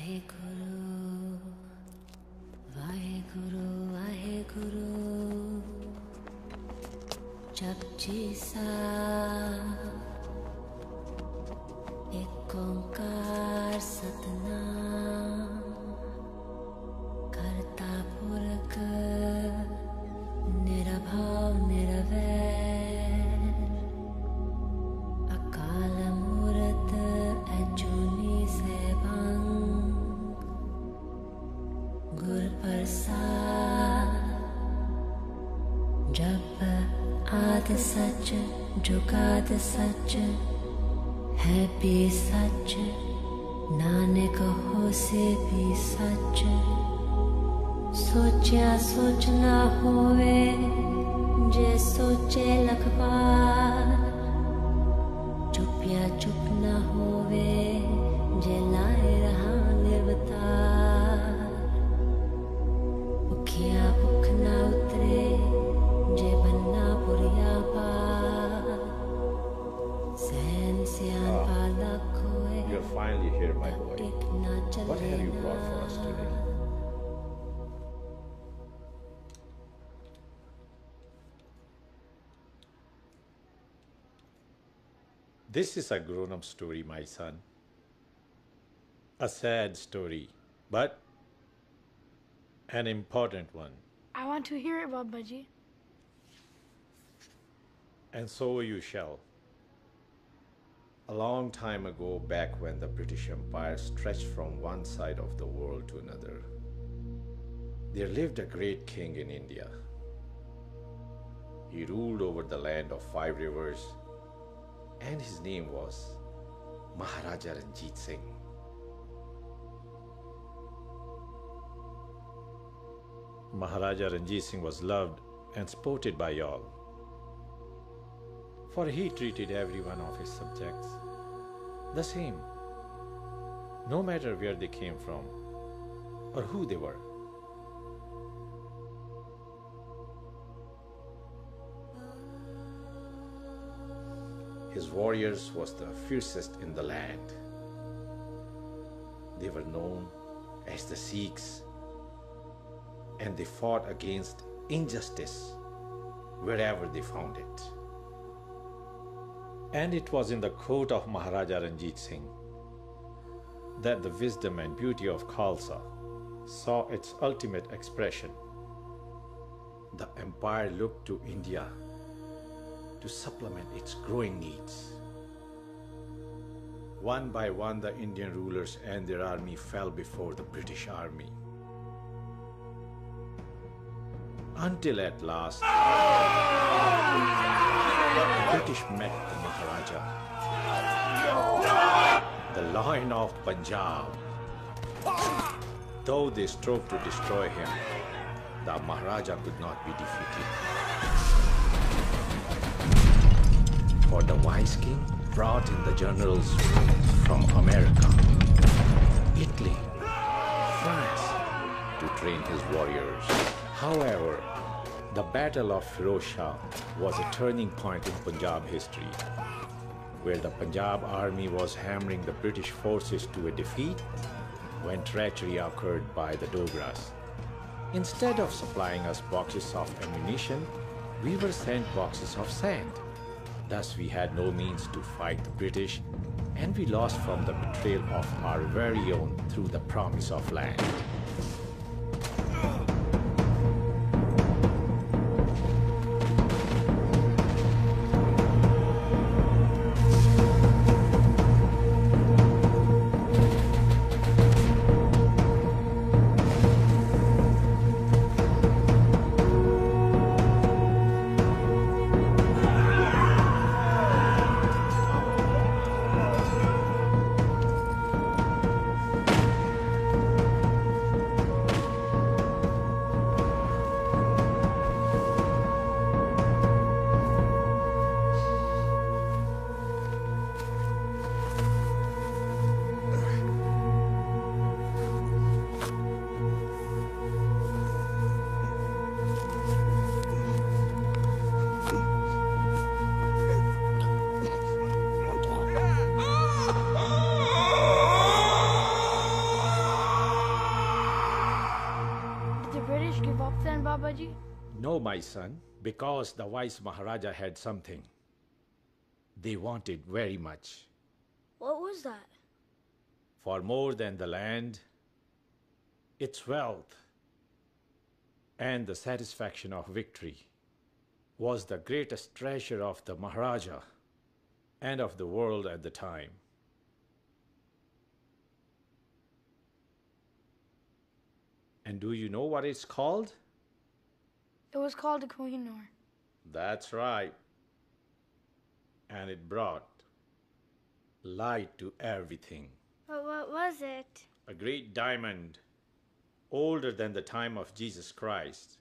Vaheguru, Vaheguru, Vaheguru, Japji sa, ek onkar satnam, karta purk, nirabhav nirvair, akal murat ajuni sebang, gur prasad, jap आद सच जुगाद सच है भी सच नानक हो से भी सच सोचा सोच ना होवे जे सोचे लख बार चुपिया चुप ना होवे जे लाए रहा निवतार भुखिया भुख ना उतरे जे बनना पुरिया पार सहन सियान पाला खोए You're finally here, my boy. What have you brought for us today? This is a grown-up story, my son. A sad story, but an important one. I want to hear it, Babaji. And so you shall. A long time ago, back when the British Empire stretched from one side of the world to another, there lived a great king in India. He ruled over the land of 5 rivers, and his name was Maharaja Ranjit Singh. Maharaja Ranjit Singh was loved and supported by all, for he treated every one of his subjects the same, no matter where they came from or who they were. His warriors was the fiercest in the land. They were known as the Sikhs, and they fought against injustice wherever they found it. And it was in the court of Maharaja Ranjit Singh that the wisdom and beauty of Khalsa saw its ultimate expression. The empire looked to India to supplement its growing needs. One by one, the Indian rulers and their army fell before the British army, until at last the British met the Maharaja, the Lion of Punjab. Though they strove to destroy him, the Maharaja could not be defeated. For the wise king brought in the generals from America, Italy, France to train his warriors. However, the Battle of Firozshah was a turning point in Punjab history, where the Punjab army was hammering the British forces to a defeat when treachery occurred by the Dogras. Instead of supplying us boxes of ammunition, we were sent boxes of sand. Thus, we had no means to fight the British, and we lost from the betrayal of our very own through the promise of land. Babaji? No, my son, because the wise Maharaja had something they wanted very much. What was that? For more than the land, its wealth, and the satisfaction of victory was the greatest treasure of the Maharaja and of the world at the time. And do you know what it's called? It was called a Kohinoor. That's right. And it brought light to everything. But what was it? A great diamond, older than the time of Jesus Christ.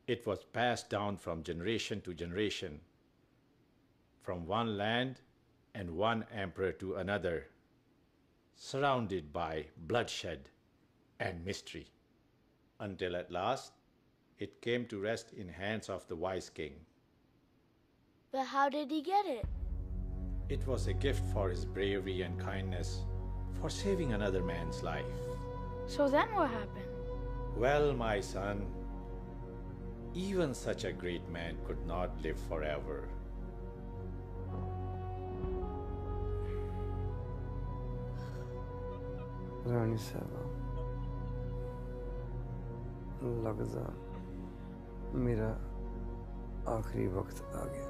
It was passed down from generation to generation, from one land and one emperor to another, surrounded by bloodshed and mystery, until at last it came to rest in hands of the wise king. But how did he get it? It was a gift for his bravery and kindness, for saving another man's life. So then what happened? Well, my son, even such a great man could not live forever. रानी साहबा, लगता मेरा आखिरी वक्त आ गया।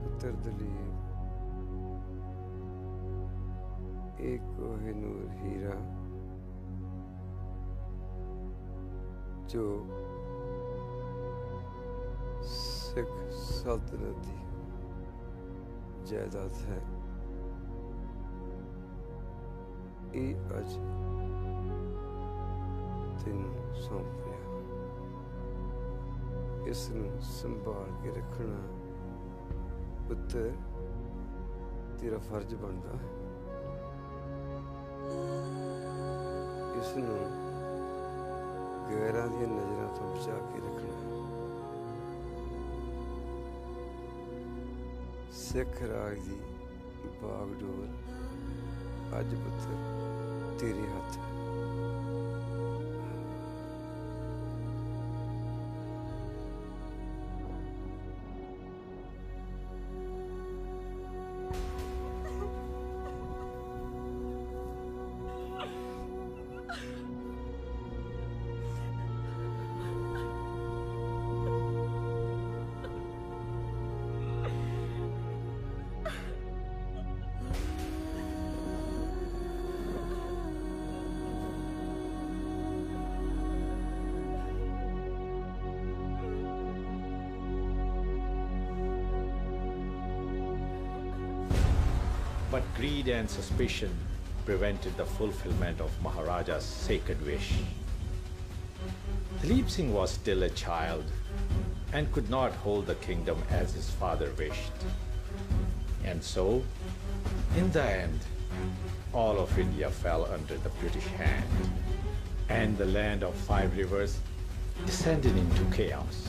पुत्र दलीप, एक कोहिनूर हीरा जो सिख सल्तनत की जायदाद है, ये अज तेन सौंप लिया। इसनूं संभाल के रखना पुत्र तेरा फर्ज बनता है। इसनूं गैरां दी नज़रां तो बचा के रखना। सिख राज दी बागडोर अज पुत्र तेरे हथ है। But greed and suspicion prevented the fulfillment of Maharaja's sacred wish. Dalip Singh was still a child and could not hold the kingdom as his father wished. And so, in the end, all of India fell under the British hand, and the land of 5 rivers descended into chaos.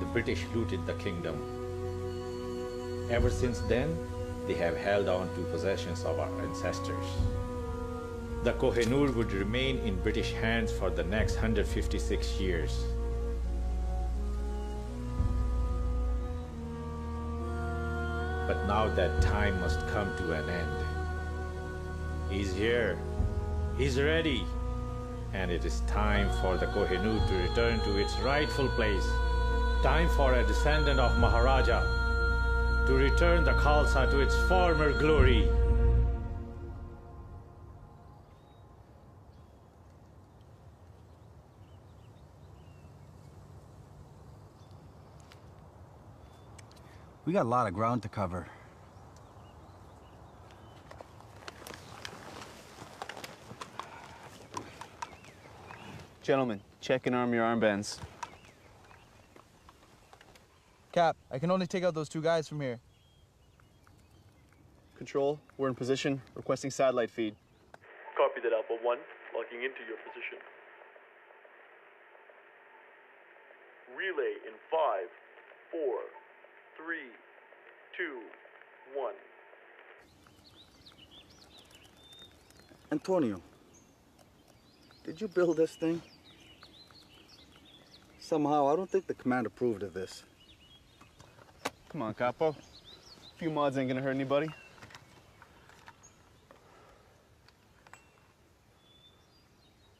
The British looted the kingdom. Ever since then, they have held on to possessions of our ancestors. The Kohinoor would remain in British hands for the next 156 years. But But now that time must come to an end. He's here. He's ready. And it is time for the Kohinoor to return to its rightful place. Time for a descendant of Maharaja to return the Khalsa to its former glory. We got a lot of ground to cover. Gentlemen, check and arm your armbands. Cap, I can only take out those two guys from here. Control, we're in position, requesting satellite feed. Copy that, Alpha 1. Logging into your position. Relay in 5, 4, 3, 2, 1. Antonio, did you build this thing? Somehow, I don't think the command approved of this. Come on, Capo. A few mods ain't gonna hurt anybody.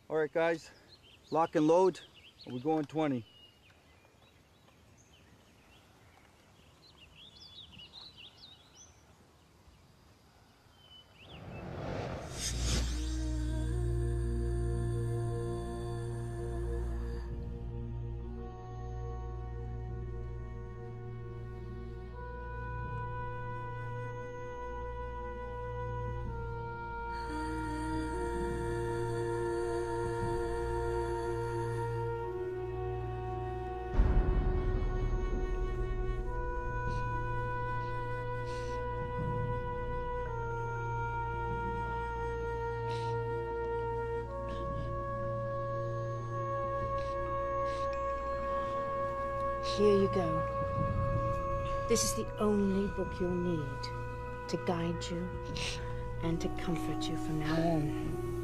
All right, guys, lock and load. We're going 20. Here you go. This is the only book you'll need to guide you and to comfort you from now on.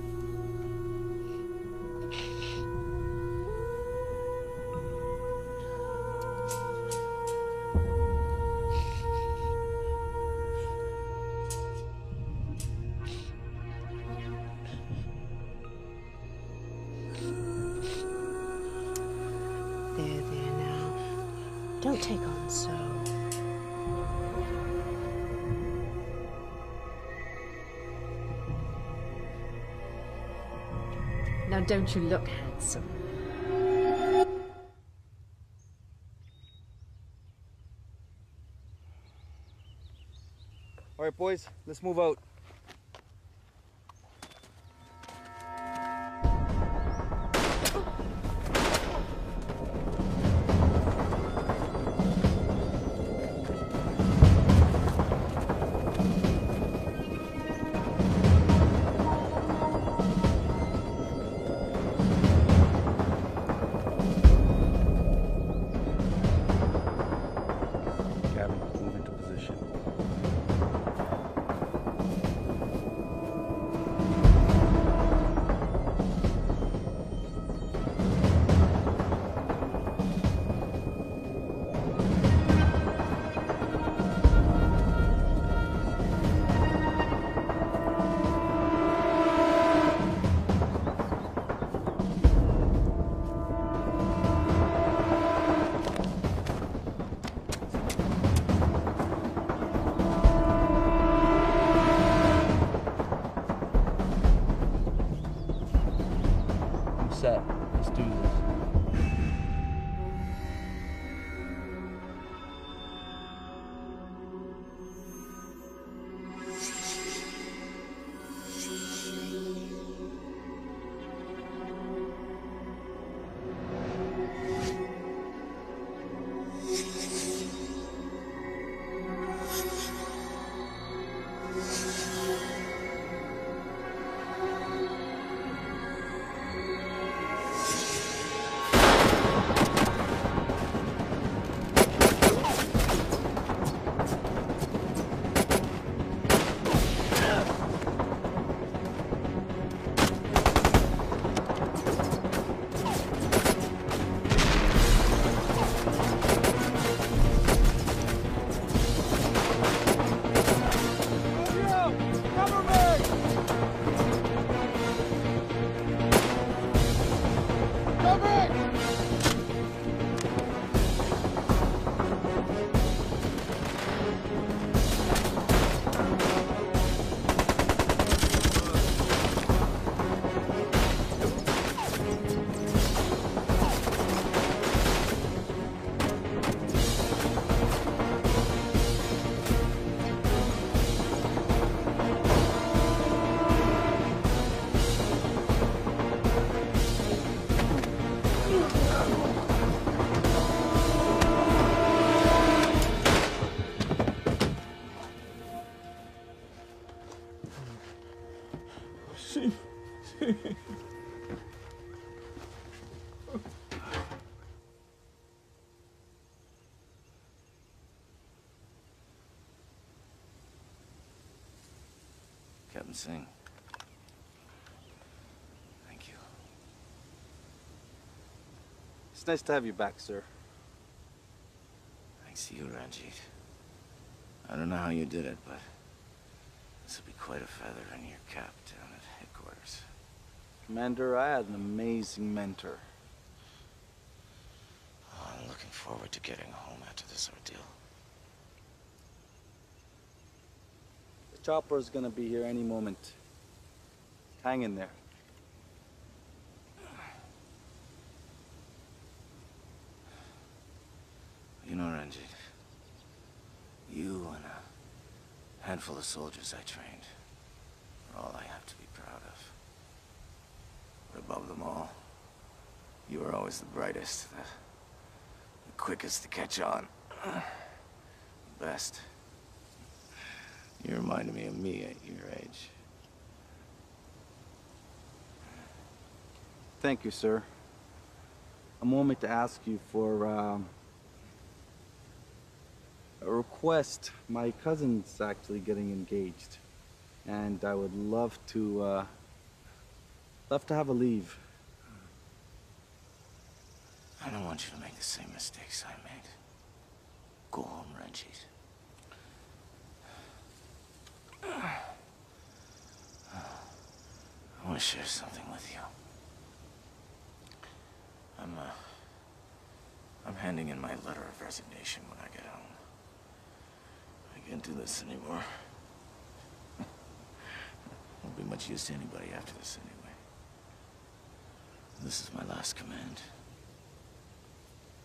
There now. Don't take on so. Now don't you look handsome? All right, boys, let's move out. Captain, move into position. Captain Singh. Thank you. It's nice to have you back, sir. Thanks to you, Ranjit. I don't know how you did it, but this will be quite a feather in your cap down at headquarters. Commander, I had an amazing mentor. Oh, I'm looking forward to getting home after this ordeal. The chopper's gonna be here any moment. Hang in there. You know, Ranjit, you and a handful of soldiers I trained are all I have to be proud of. But above them all, you were always the brightest, the quickest to catch on, the best. You reminded me of me at your age. Thank you, sir. A moment to ask you for a request. My cousin's actually getting engaged, and I would love to have a leave. I don't want you to make the same mistakes I made. Go home, Ranjit. I want to share something with you. I'm handing in my letter of resignation when I get home. I can't do this anymore. Won't be much use to anybody after this anyway. This is my last command.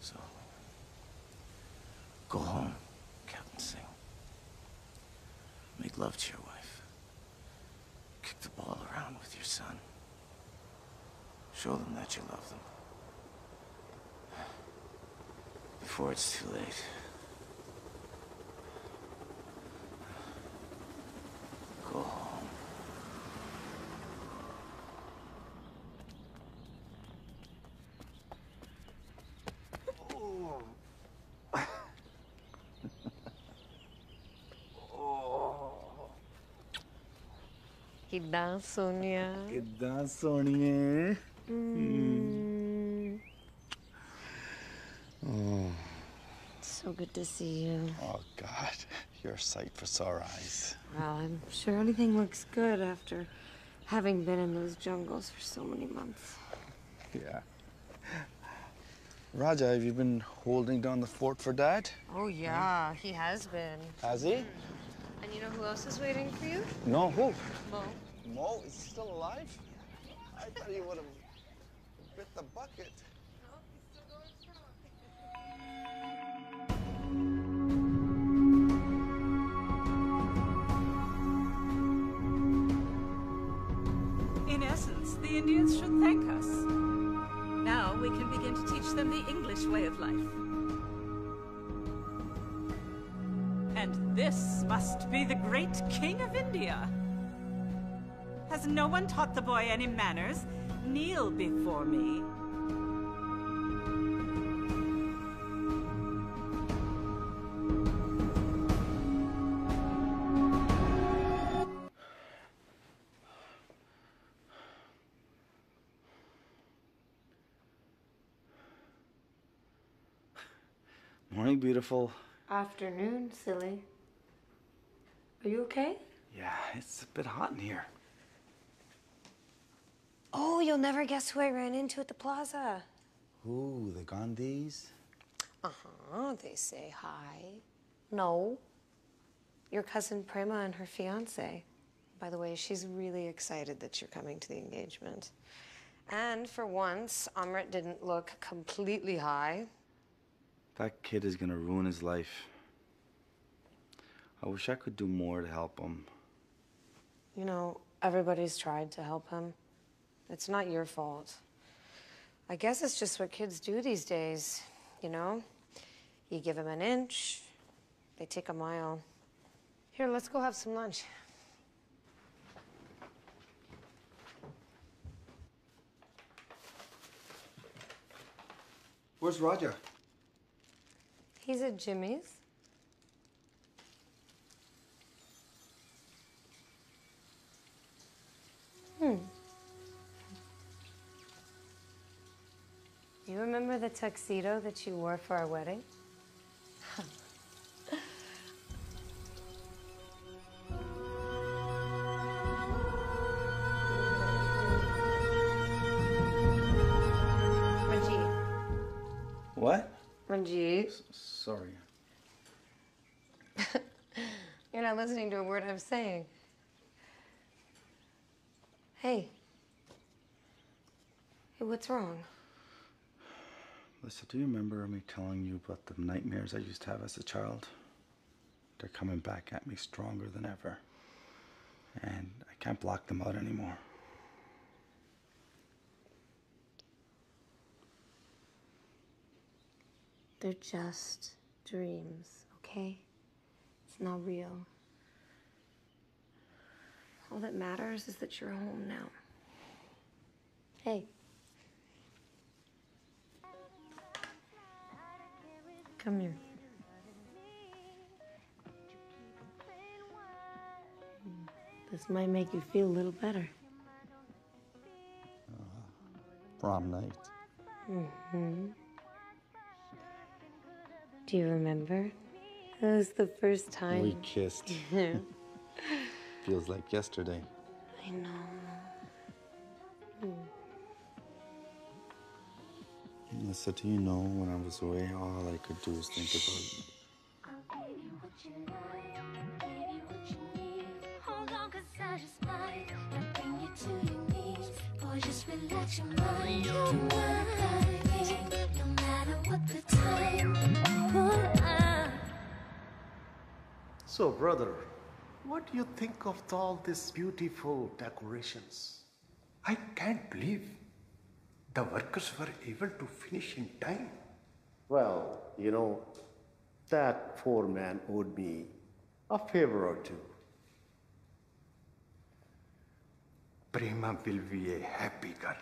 So, go home, Captain Singh. Make love to your wife. Kick the ball around with your son. Show them that you love them. Before it's too late. Go home. Kidda, Sonia? Kidda, Sonia? Oh. So good to see you. Oh, God. You're a sight for sore eyes. Well, I'm sure anything looks good after having been in those jungles for so many months. Yeah. Raja, have you been holding down the fort for Dad? Oh, yeah, he has been. Has he? And you know who else is waiting for you? No, who? Mo. Mo is still alive? I thought he would have bit the bucket. No, he's still going strong. In essence, the Indians should thank us. Now we can begin to teach them the English way of life. And this must be the great King of India. Has no one taught the boy any manners? Kneel before me. Morning, beautiful. Afternoon, silly. Are you okay? Yeah, it's a bit hot in here. Oh, you'll never guess who I ran into at the plaza. Ooh, the Gandhis? Uh-huh, they say hi. No. Your cousin Prema and her fiancé. By the way, she's really excited that you're coming to the engagement. And for once, Amrit didn't look completely high. That kid is gonna ruin his life. I wish I could do more to help him. You know, everybody's tried to help him. It's not your fault. I guess it's just what kids do these days, you know? You give them an inch, they take a mile. Here, let's go have some lunch. Where's Raja? He's at Jimmy's. remember the tuxedo that you wore for our wedding? Ranjit. What? Ranjit. Sorry. You're not listening to a word I'm saying. Hey. Hey, what's wrong? Lisa, do you remember me telling you about the nightmares I used to have as a child? They're coming back at me stronger than ever. And I can't block them out anymore. They're just dreams, okay? It's not real. All that matters is that you're home now. Hey. Come here. This might make you feel a little better. Prom night. Mm-hmm. Do you remember? That was the first time We kissed. Feels like yesterday. I know. Lisa, do you know when I was away, all I could do was think about you. Hold on, 'cause I just might bring you to your knees. Boy, just relax your mind. Tonight, no matter what the time. So, brother, what do you think of all these beautiful decorations? I can't believe the workers were able to finish in time. Well, you know, that foreman owed me a favor or two. Prema will be a happy girl.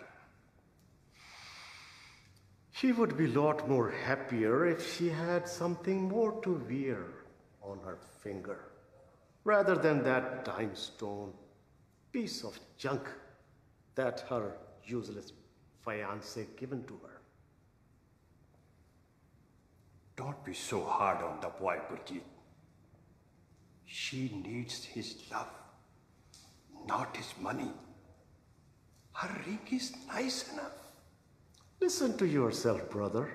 She would be a lot more happier if she had something more to wear on her finger, rather than that dime stone piece of junk that her useless fiancé given to her. Don't be so hard on the boy, Gurjeet. She needs his love, not his money. Her ring is nice enough. Listen to yourself, brother.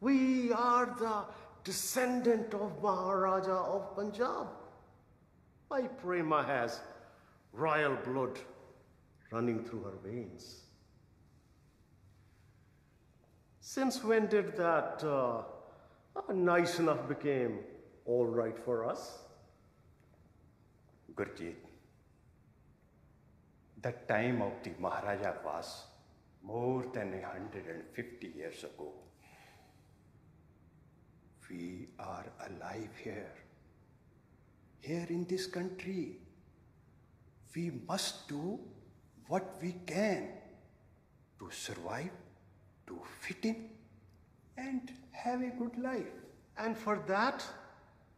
We are the descendant of Maharaja of Punjab. My Prema has royal blood running through her veins. Since when did that nice enough became all right for us? Gurjeet, the time of the Maharaja was more than 150 years ago. We are alive here. Here in this country, we must do what we can to survive, to fit in, and have a good life. And for that,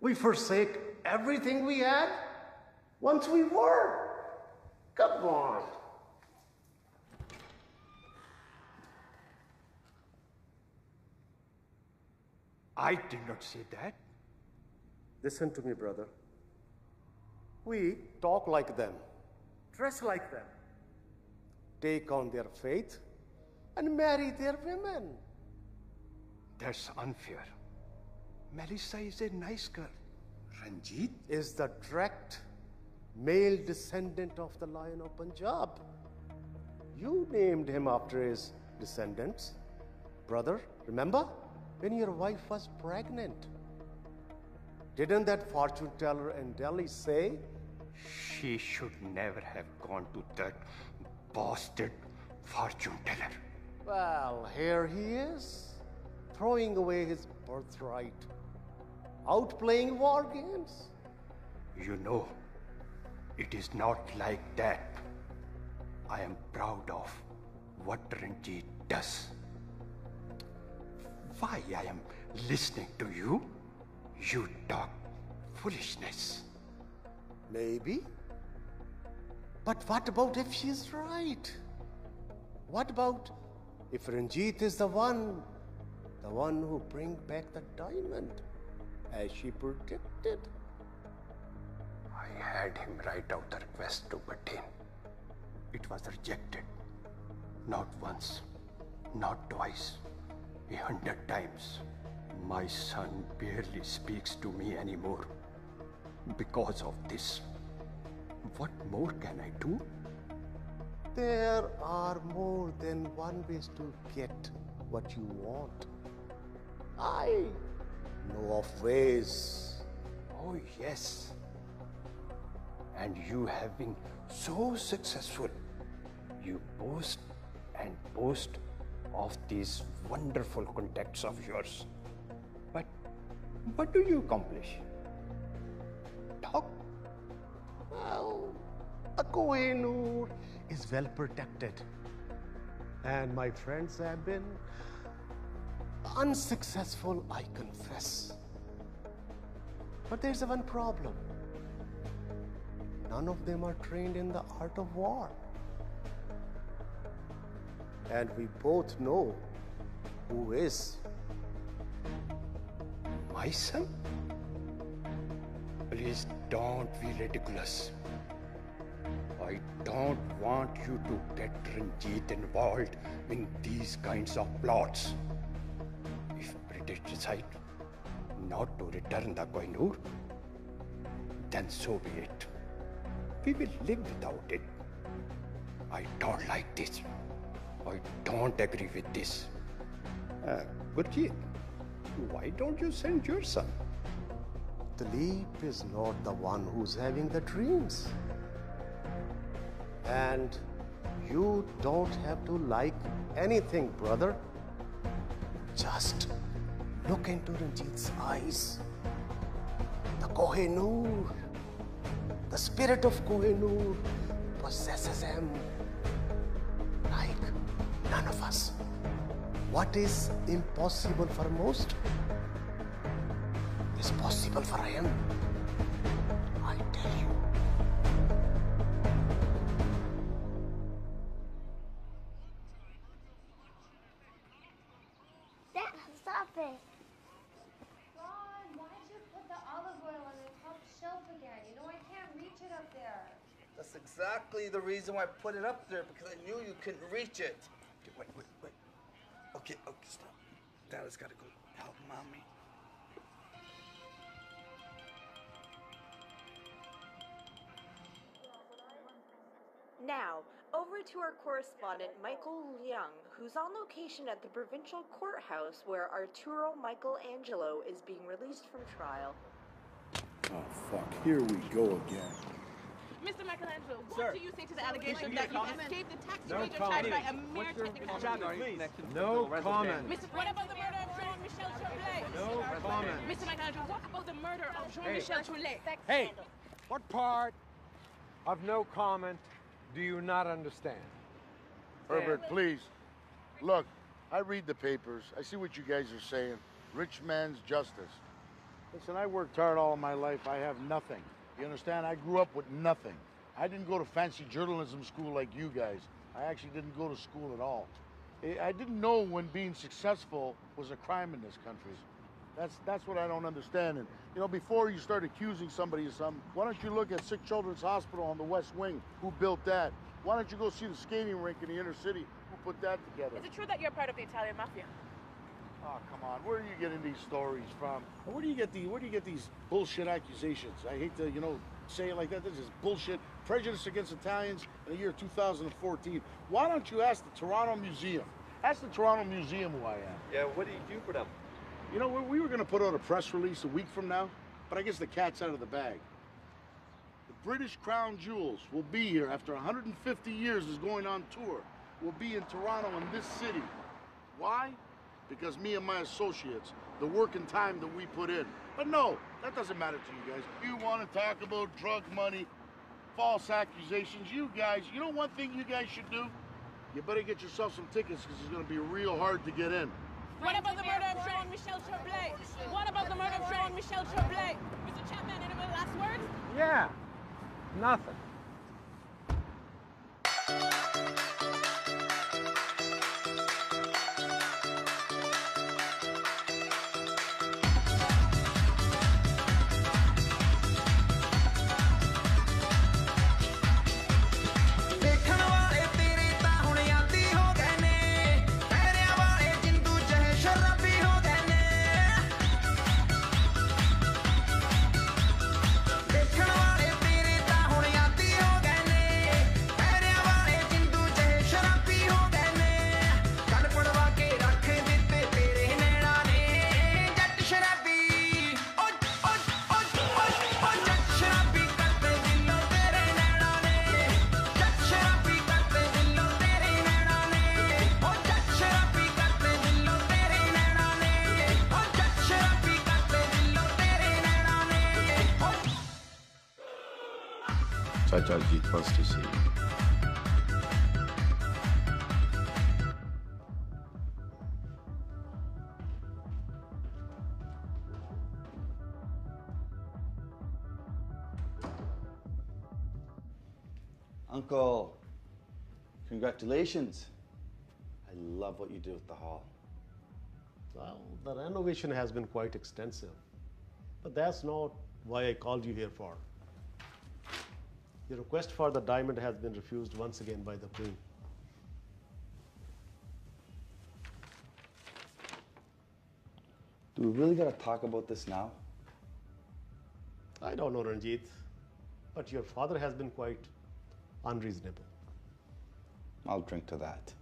we forsake everything we had once we were. Come on. I did not say that. Listen to me, brother. We talk like them, dress like them, take on their faith, and marry their women. That's unfair. Melissa is a nice girl. Ranjit is the direct male descendant of the Lion of Punjab. You named him after his descendants. Brother, remember when your wife was pregnant? Didn't that fortune teller in Delhi say she should never have gone to that bastard fortune teller? Well, here he is, throwing away his birthright, out playing war games. You know, it is not like that. I am proud of what Ranjit does. Why I am listening to you? You talk foolishness. Maybe. But what about if she's right? What about If Ranjit is the one who bring back the diamond, as she predicted. I had him write out the request to Batin. It was rejected. Not once, not twice, 100 times. My son barely speaks to me anymore because of this. What more can I do? There are more than one ways to get what you want. I know of ways. Oh, yes. And you have been so successful. You boast and boast of these wonderful contacts of yours. But what do you accomplish? Talk. Well, the Kohinoor is well protected. And my friends have been unsuccessful, I confess. But there's one problem. None of them are trained in the art of war. And we both know who is. My son? Please don't be ridiculous. I don't want you to get Ranjit involved in these kinds of plots. If British decide not to return the Kohinoor, then so be it. We will live without it. I don't like this. I don't agree with this. Gurjeet, why don't you send your son? Dilip is not the one who's having the dreams. And you don't have to like anything, brother. Just look into Ranjit's eyes. The Kohinoor, the spirit of Kohinoor possesses him like none of us. What is impossible for most is possible for him. I tell you. Dad, stop it. Ron, why'd you put the olive oil on the top shelf again? You know I can't reach it up there. That's exactly the reason why I put it up there, because I knew you couldn't reach it. Okay, wait. Okay, stop. Dad's gotta go help Mommy. Now, over to our correspondent, Michael Young, who's on location at the provincial courthouse where Arturo Michelangelo is being released from trial. Oh, fuck. Here we go again. Mr. Michelangelo, what Sir. do you say to the allegation Sir, that you comment? escaped the tax No evasion charge comment. by a mere technicality? No comment. Mr. What about the murder of Jean-Michel Tremblay? No comment. Mr. Michelangelo, what about the murder of Jean-Michel Tremblay? Hey, what part of no comment do you not understand? Herbert, please. Look, I read the papers. I see what you guys are saying. Rich man's justice. Listen, I worked hard all of my life. I have nothing. You understand? I grew up with nothing. I didn't go to fancy journalism school like you guys. I actually didn't go to school at all. I didn't know when being successful was a crime in this country. That's what I don't understand. And, you know, before you start accusing somebody of something, why don't you look at Sick Children's Hospital on the West Wing? Who built that? Why don't you go see the skating rink in the inner city? Who put that together? Is it true that you're part of the Italian mafia? Oh, come on. Where are you getting these stories from? Where do you get these bullshit accusations? I hate to, say it like that. This is bullshit. Prejudice against Italians in the year 2014. Why don't you ask the Toronto Museum? Ask the Toronto Museum who I am. Yeah, what do you do for them? You know, we were going to put out a press release a week from now, but I guess the cat's out of the bag. The British Crown Jewels will be here after 150 years is going on tour. We'll be in Toronto in this city. Why? Because me and my associates, the work and time that we put in. But no, that doesn't matter to you guys. You want to talk about drug money, false accusations. You guys, you know one thing you guys should do? You better get yourself some tickets because it's going to be real hard to get in. What about the murder of Jean-Michel Tremblay? What about the murder of Jean-Michel Tremblay? Mr. Chapman, any last words? Yeah, nothing. Chacha Jeet wants to see you. Uncle, congratulations. I love what you do with the hall. Well, the renovation has been quite extensive, but that's not why I called you here for. Your request for the diamond has been refused once again by the Queen. Do we really gotta talk about this now? I don't know, Ranjit, but your father has been quite unreasonable. I'll drink to that.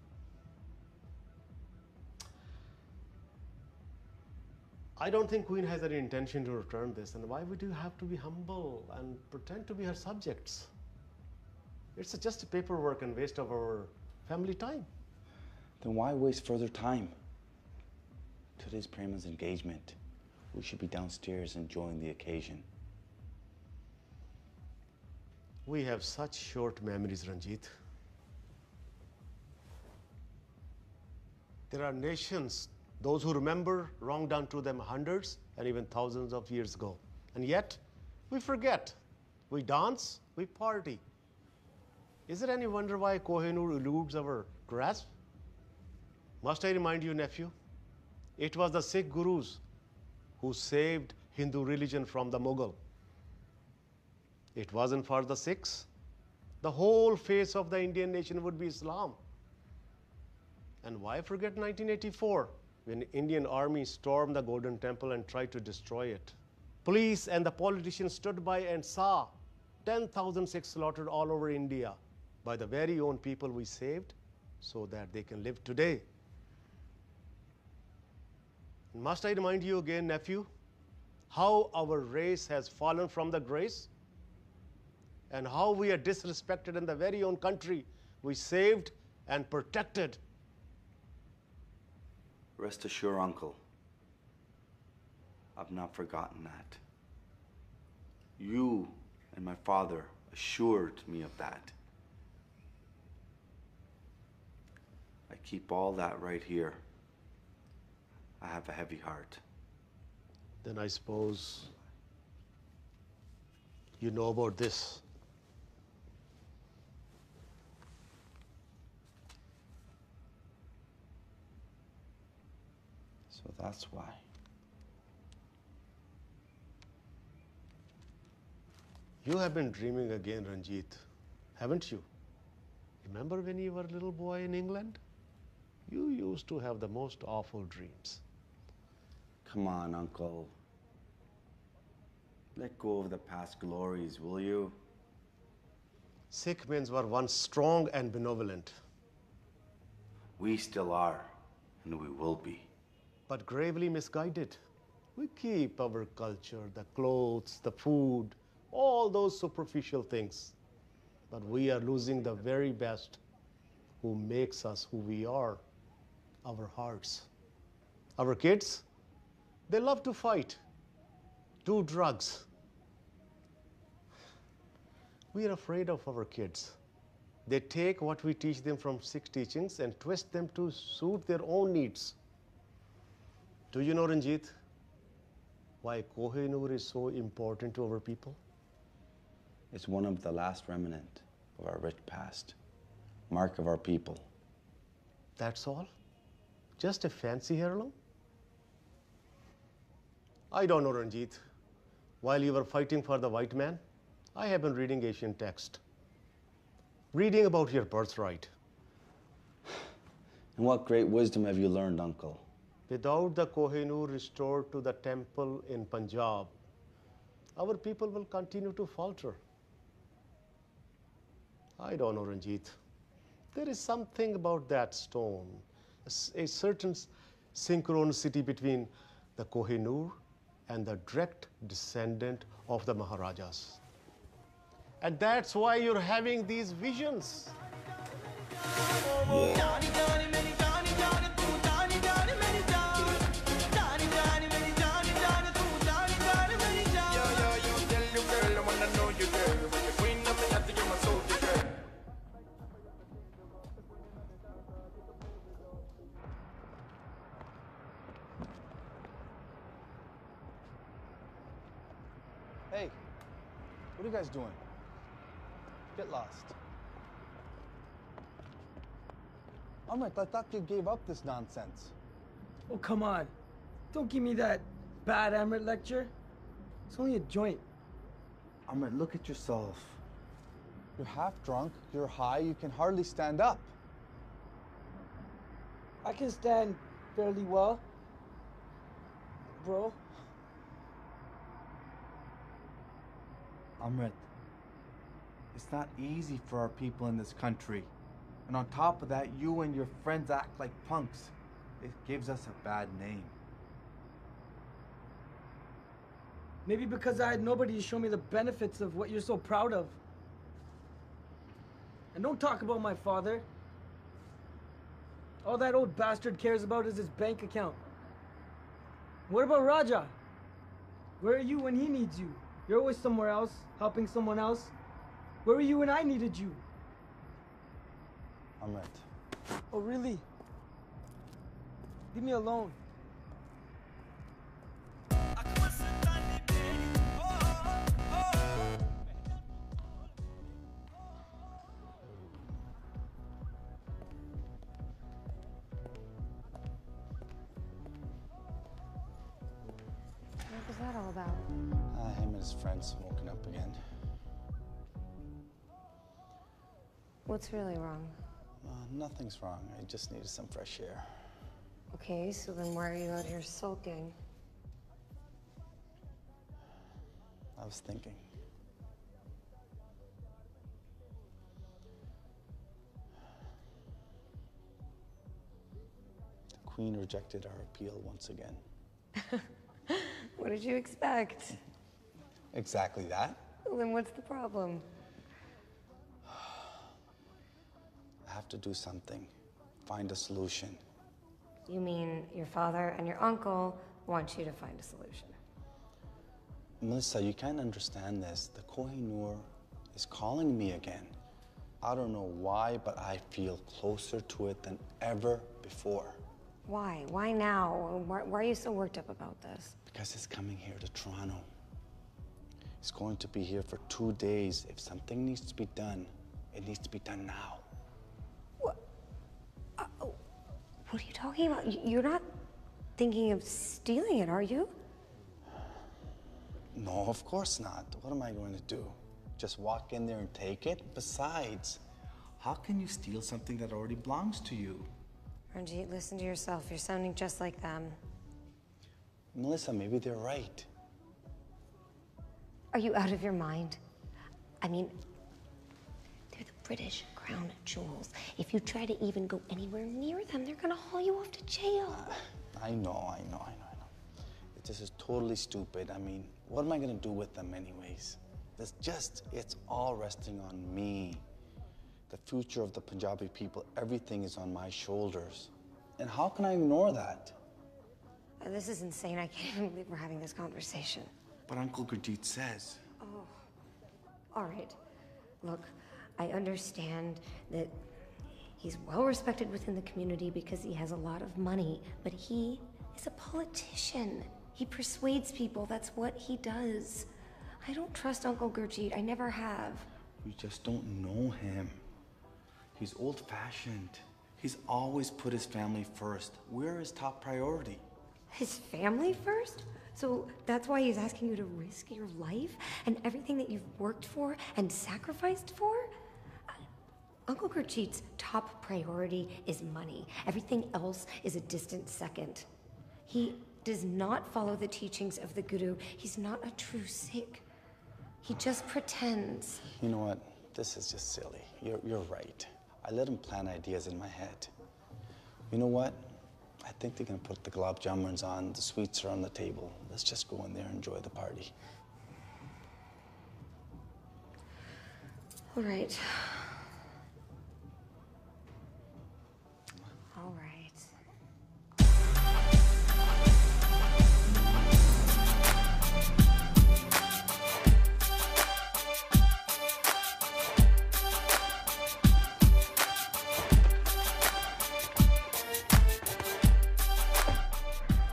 I don't think Queen has any intention to return this, and why would you have to be humble and pretend to be her subjects? It's just paperwork and waste of our family time. Then why waste further time? Today's Prema's engagement. We should be downstairs enjoying the occasion. We have such short memories, Ranjit. There are nations, those who remember, wrong done to them hundreds and even thousands of years ago. And yet, we forget. We dance, we party. Is there any wonder why Kohinoor eludes our grasp? Must I remind you, nephew? It was the Sikh gurus who saved Hindu religion from the Mughal. It wasn't for the Sikhs, the whole face of the Indian nation would be Islam. And why forget 1984, when the Indian army stormed the Golden Temple and tried to destroy it? Police and the politicians stood by and saw 10,000 Sikhs slaughtered all over India by the very own people we saved so that they can live today. Must I remind you again, nephew, how our race has fallen from the grace? And how we are disrespected in the very own country we saved and protected. Rest assured, Uncle, I've not forgotten that. You and my father assured me of that. I keep all that right here. I have a heavy heart. Then I suppose you know about this. So that's why. You have been dreaming again, Ranjit, haven't you? Remember when you were a little boy in England? You used to have the most awful dreams. Come on, Uncle. Let go of the past glories, will you? Sikh men were once strong and benevolent. We still are, and we will be. But gravely misguided. We keep our culture, the clothes, the food, all those superficial things. But we are losing the very best who makes us who we are, our hearts. Our kids, they love to fight, do drugs. We are afraid of our kids. They take what we teach them from Sikh teachings and twist them to suit their own needs. Do you know, Ranjit, why Kohinoor is so important to our people? It's one of the last remnant of our rich past, mark of our people. That's all? Just a fancy heirloom? I don't know, Ranjit. While you were fighting for the white man, I have been reading Asian text, reading about your birthright. And what great wisdom have you learned, Uncle? Without the Kohinoor restored to the temple in Punjab, our people will continue to falter. I don't know, Ranjit. There is something about that stone, a certain synchronicity between the Kohinoor and the direct descendant of the Maharajas. And that's why you're having these visions. Hey, what are you guys doing? Get lost. Amrit, I thought you gave up this nonsense. Oh, come on. Don't give me that bad Amrit lecture. It's only a joint. Amrit, look at yourself. You're half drunk, you're high, you can hardly stand up. I can stand fairly well, bro. Amrit, it's not easy for our people in this country. And on top of that, you and your friends act like punks. It gives us a bad name. Maybe because I had nobody to show me the benefits of what you're so proud of. And don't talk about my father. All that old bastard cares about is his bank account. What about Raja? Where are you when he needs you? You're always somewhere else, helping someone else. Where were you when I needed you? Amrit. Oh, really? Leave me alone. What was that all about? Him and his friends smoking up again. What's really wrong? Nothing's wrong. I just needed some fresh air. Okay, so then why are you out here sulking? I was thinking. The Queen rejected our appeal once again. What did you expect? Exactly that. Well, then what's the problem? I have to do something. Find a solution. You mean your father and your uncle want you to find a solution? Melissa, you can't understand this. The Kohinoor is calling me again. I don't know why, but I feel closer to it than ever before. Why? Why now? Why are you so worked up about this? Because it's coming here to Toronto. It's going to be here for 2 days. If something needs to be done, it needs to be done now. What are you talking about? You're not thinking of stealing it, are you? No, of course not. What am I going to do? Just walk in there and take it? Besides, how can you steal something that already belongs to you? Ranjit, listen to yourself. You're sounding just like them. Melissa, maybe they're right. Are you out of your mind? I mean, they're the British crown jewels. If you try to even go anywhere near them, they're gonna haul you off to jail. I know. This is totally stupid. I mean, what am I gonna do with them anyways? It's all resting on me. The future of the Punjabi people, everything is on my shoulders. And how can I ignore that? This is insane. I can't even believe we're having this conversation. But Uncle Gurjeet says. Oh, all right. Look, I understand that he's well respected within the community because he has a lot of money, but he is a politician. He persuades people. That's what he does. I don't trust Uncle Gurjeet. I never have. You just don't know him. He's old-fashioned. He's always put his family first. We're his top priority. His family first? So that's why he's asking you to risk your life and everything that you've worked for and sacrificed for? Uncle Gurjeet's top priority is money. Everything else is a distant second. He does not follow the teachings of the Guru. He's not a true Sikh. He just pretends. You know what? This is just silly. You're right. I let him plant ideas in my head. You know what? I think they're gonna put the gulab jamuns on, the sweets are on the table. Let's just go in there and enjoy the party. All right. All right.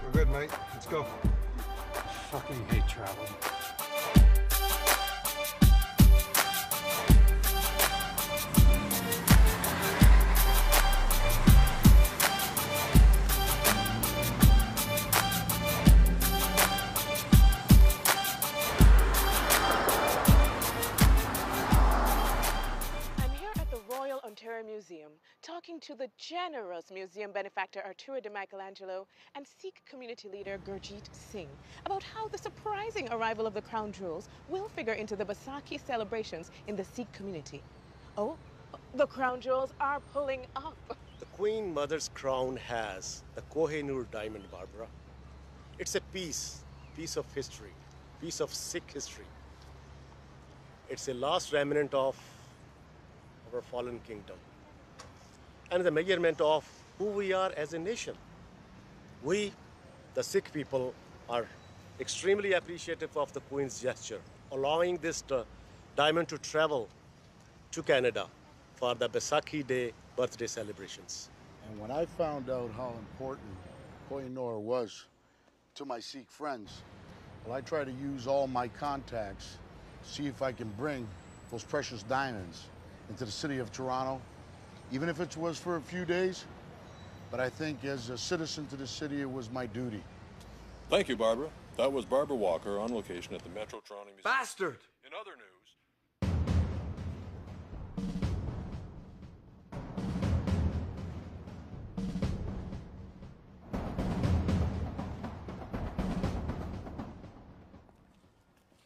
We're good, mate. Let's go. I fucking hate travel. talking to the generous museum benefactor Arturo de Michelangelo and Sikh community leader Gurjeet Singh about how the surprising arrival of the crown jewels will figure into the Baisakhi celebrations in the Sikh community. Oh, the crown jewels are pulling up. The Queen Mother's crown has the Kohinoor diamond, Barbara. It's a piece of history, piece of Sikh history. It's a last remnant of our fallen kingdom and the measurement of who we are as a nation. We, the Sikh people, are extremely appreciative of the Queen's gesture, allowing this diamond to travel to Canada for the Baisakhi Day birthday celebrations. And when I found out how important Kohinoor was to my Sikh friends, well, I tried to use all my contacts to see if I can bring those precious diamonds into the city of Toronto, even if it was for a few days. But I think as a citizen to the city, it was my duty. Thank you, Barbara. That was Barbara Walker on location at the Metro Toronto Museum. Bastard! In other news,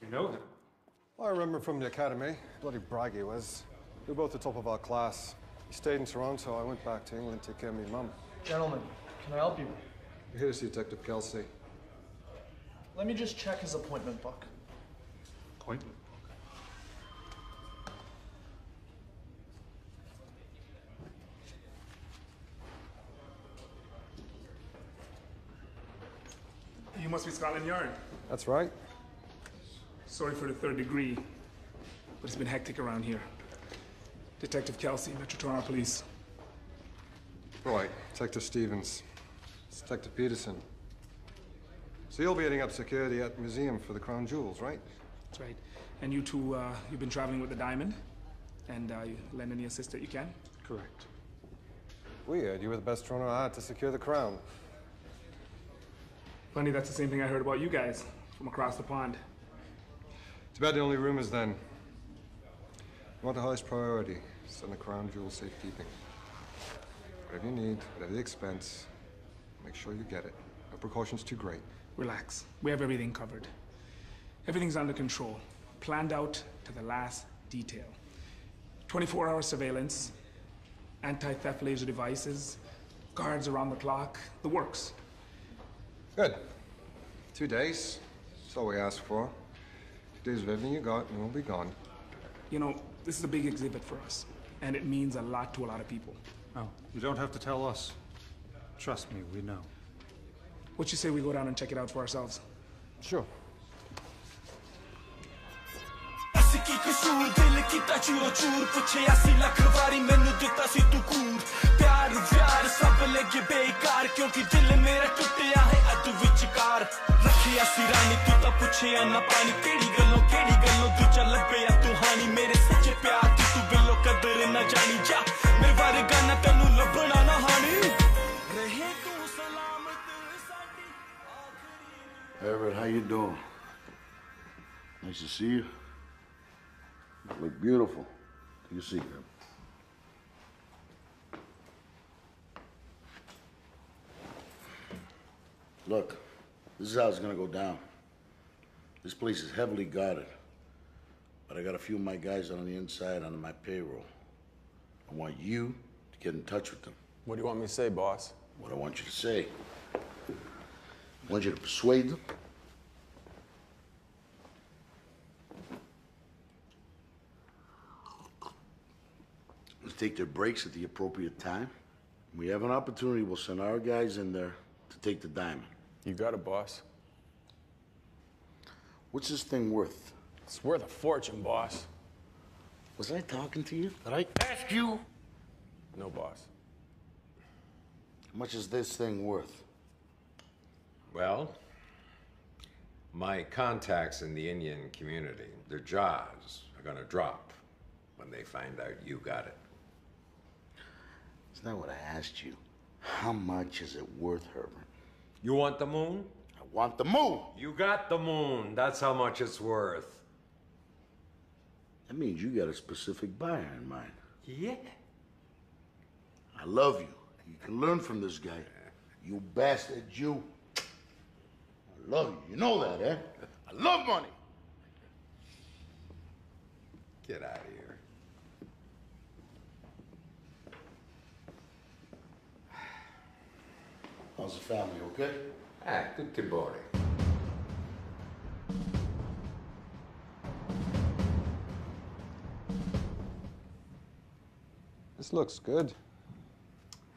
You know him? Well, I remember from the academy. Bloody brag he was. We were both the top of our class. He stayed in Toronto. I went back to England to take care of my mum. Gentlemen, can I help you? We're here to see Detective Kelsey. Let me just check his appointment book. Appointment? You must be Scotland Yard. That's right. Sorry for the third degree, but it's been hectic around here. Detective Kelsey, Metro Toronto Police. Right. Detective Stevens. It's Detective Peterson. So you'll be heading up security at the museum for the crown jewels, right? That's right. And you two, you've been traveling with the diamond, and you lend any assist that you can? Correct. Weird. You were the best Toronto had to secure the crown. Funny, that's the same thing I heard about you guys from across the pond. Too bad the only rumors then. You want the highest priority, send the crown jewel safekeeping. Whatever you need, whatever the expense, make sure you get it. No precautions too great. Relax. We have everything covered. Everything's under control. Planned out to the last detail. 24-hour surveillance, anti-theft laser devices, guards around the clock, the works. Good. 2 days. That's all we ask for. 2 days of everything you got, and we'll be gone. You know, this is a big exhibit for us, and it means a lot to a lot of people. Oh, you don't have to tell us. Trust me, we know. What you say we go down and check it out for ourselves? Sure. ਕੀ ਕਸੂਰ ਦਿਲ ਕੀਤਾ ਚੂਰੋ ਚੂਰ ਪੁੱਛਿਆ ਸੀ ਲੱਖ ਵਾਰੀ ਮੈਨੂੰ ਦਿੱਤਾ ਸੀ ਤੂੰ ਕੂਰ ਪਿਆਰ ਵਿਆਰ ਸਭ ਲੱਗੇ ਬੇਕਾਰ ਕਿਉਂਕਿ ਦਿਲ ਮੇਰਾ ਟੁੱਟਿਆ ਹੈ ਅੱਧ ਵਿਚਕਾਰ ਰੱਖਿਆ ਸੀ ਰਾਣੀ ਤੂੰ ਤਾਂ ਪੁੱਛਿਆ ਨਾ ਪਾਣੀ ਕਿਹੜੀ ਗੱਲੋਂ ਦੂਜਾ ਲੱਭਿਆ ਤੂੰ ਹਾਣੀ ਮੇਰੇ ਸੱਚੇ ਪਿਆਰ ਦੀ ਤੂੰ ਬਿੱਲੋ ਕਦਰ ਨਾ ਜਾਣੀ ਜਾ ਮੇਰੇ ਵਰਗਾ ਨਾ ਤੈਨੂੰ ਲੱਭਣਾ ਨਾ ਹਾਣੀ ਰਹੇ ਤੂੰ ਸਲਾਮਤ ਸਾਡੀ Everett, how you doing? Nice to see you. You look beautiful. Take a seat, man. Look, this is how it's gonna go down. This place is heavily guarded, but I got a few of my guys on the inside under my payroll. I want you to get in touch with them. What do you want me to say, boss? What I want you to say. I want you to persuade them. Take their breaks at the appropriate time. When we have an opportunity, we'll send our guys in there to take the diamond. You got it, boss. What's this thing worth? It's worth a fortune, boss. Was I talking to you? Did I ask you? No, boss. How much is this thing worth? Well, my contacts in the Indian community, their jaws are gonna drop when they find out you got it. It's not what I asked you. How much is it worth, Herbert? You want the moon? I want the moon! You got the moon. That's how much it's worth. That means you got a specific buyer in mind. Yeah. I love you. You can learn from this guy. You bastard Jew. I love you. You know that, eh? I love money. Get out of here. How's the family, okay? Tutti buoni. This looks good.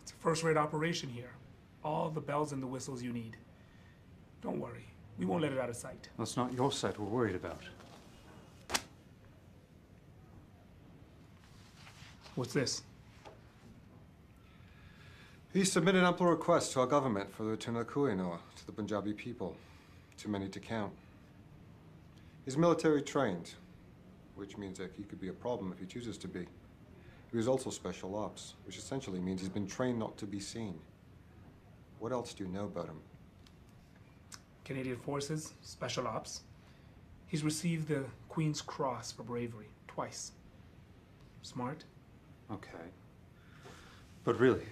It's a first-rate operation here. All the bells and the whistles you need. Don't worry. We won't let it out of sight. That's not your set we're worried about. What's this? He submitted ample requests to our government for the return of the Kohinoor to the Punjabi people. Too many to count. He's military trained, which means that he could be a problem if he chooses to be. He was also special ops, which essentially means he's been trained not to be seen. What else do you know about him? Canadian Forces, Special Ops. He's received the Queen's Cross for bravery, twice. Smart? Okay. But really,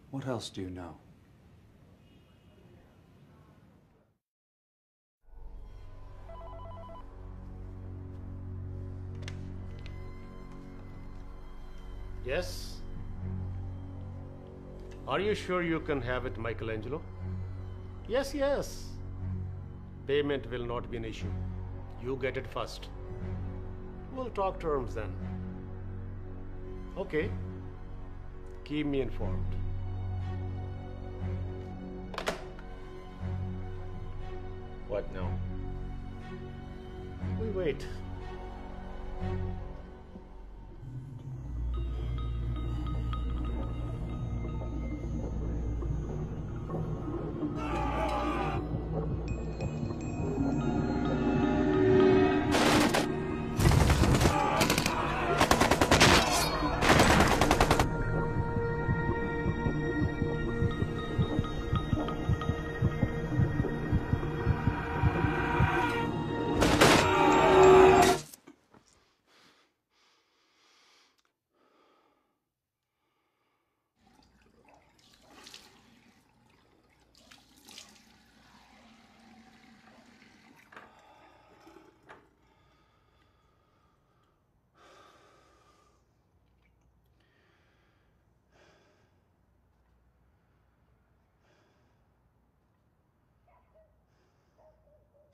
what else do you know? Yes? Are you sure you can have it, Michelangelo? Yes, yes. Payment will not be an issue. You get it first. We'll talk terms then. Okay. Keep me informed. What now? We wait.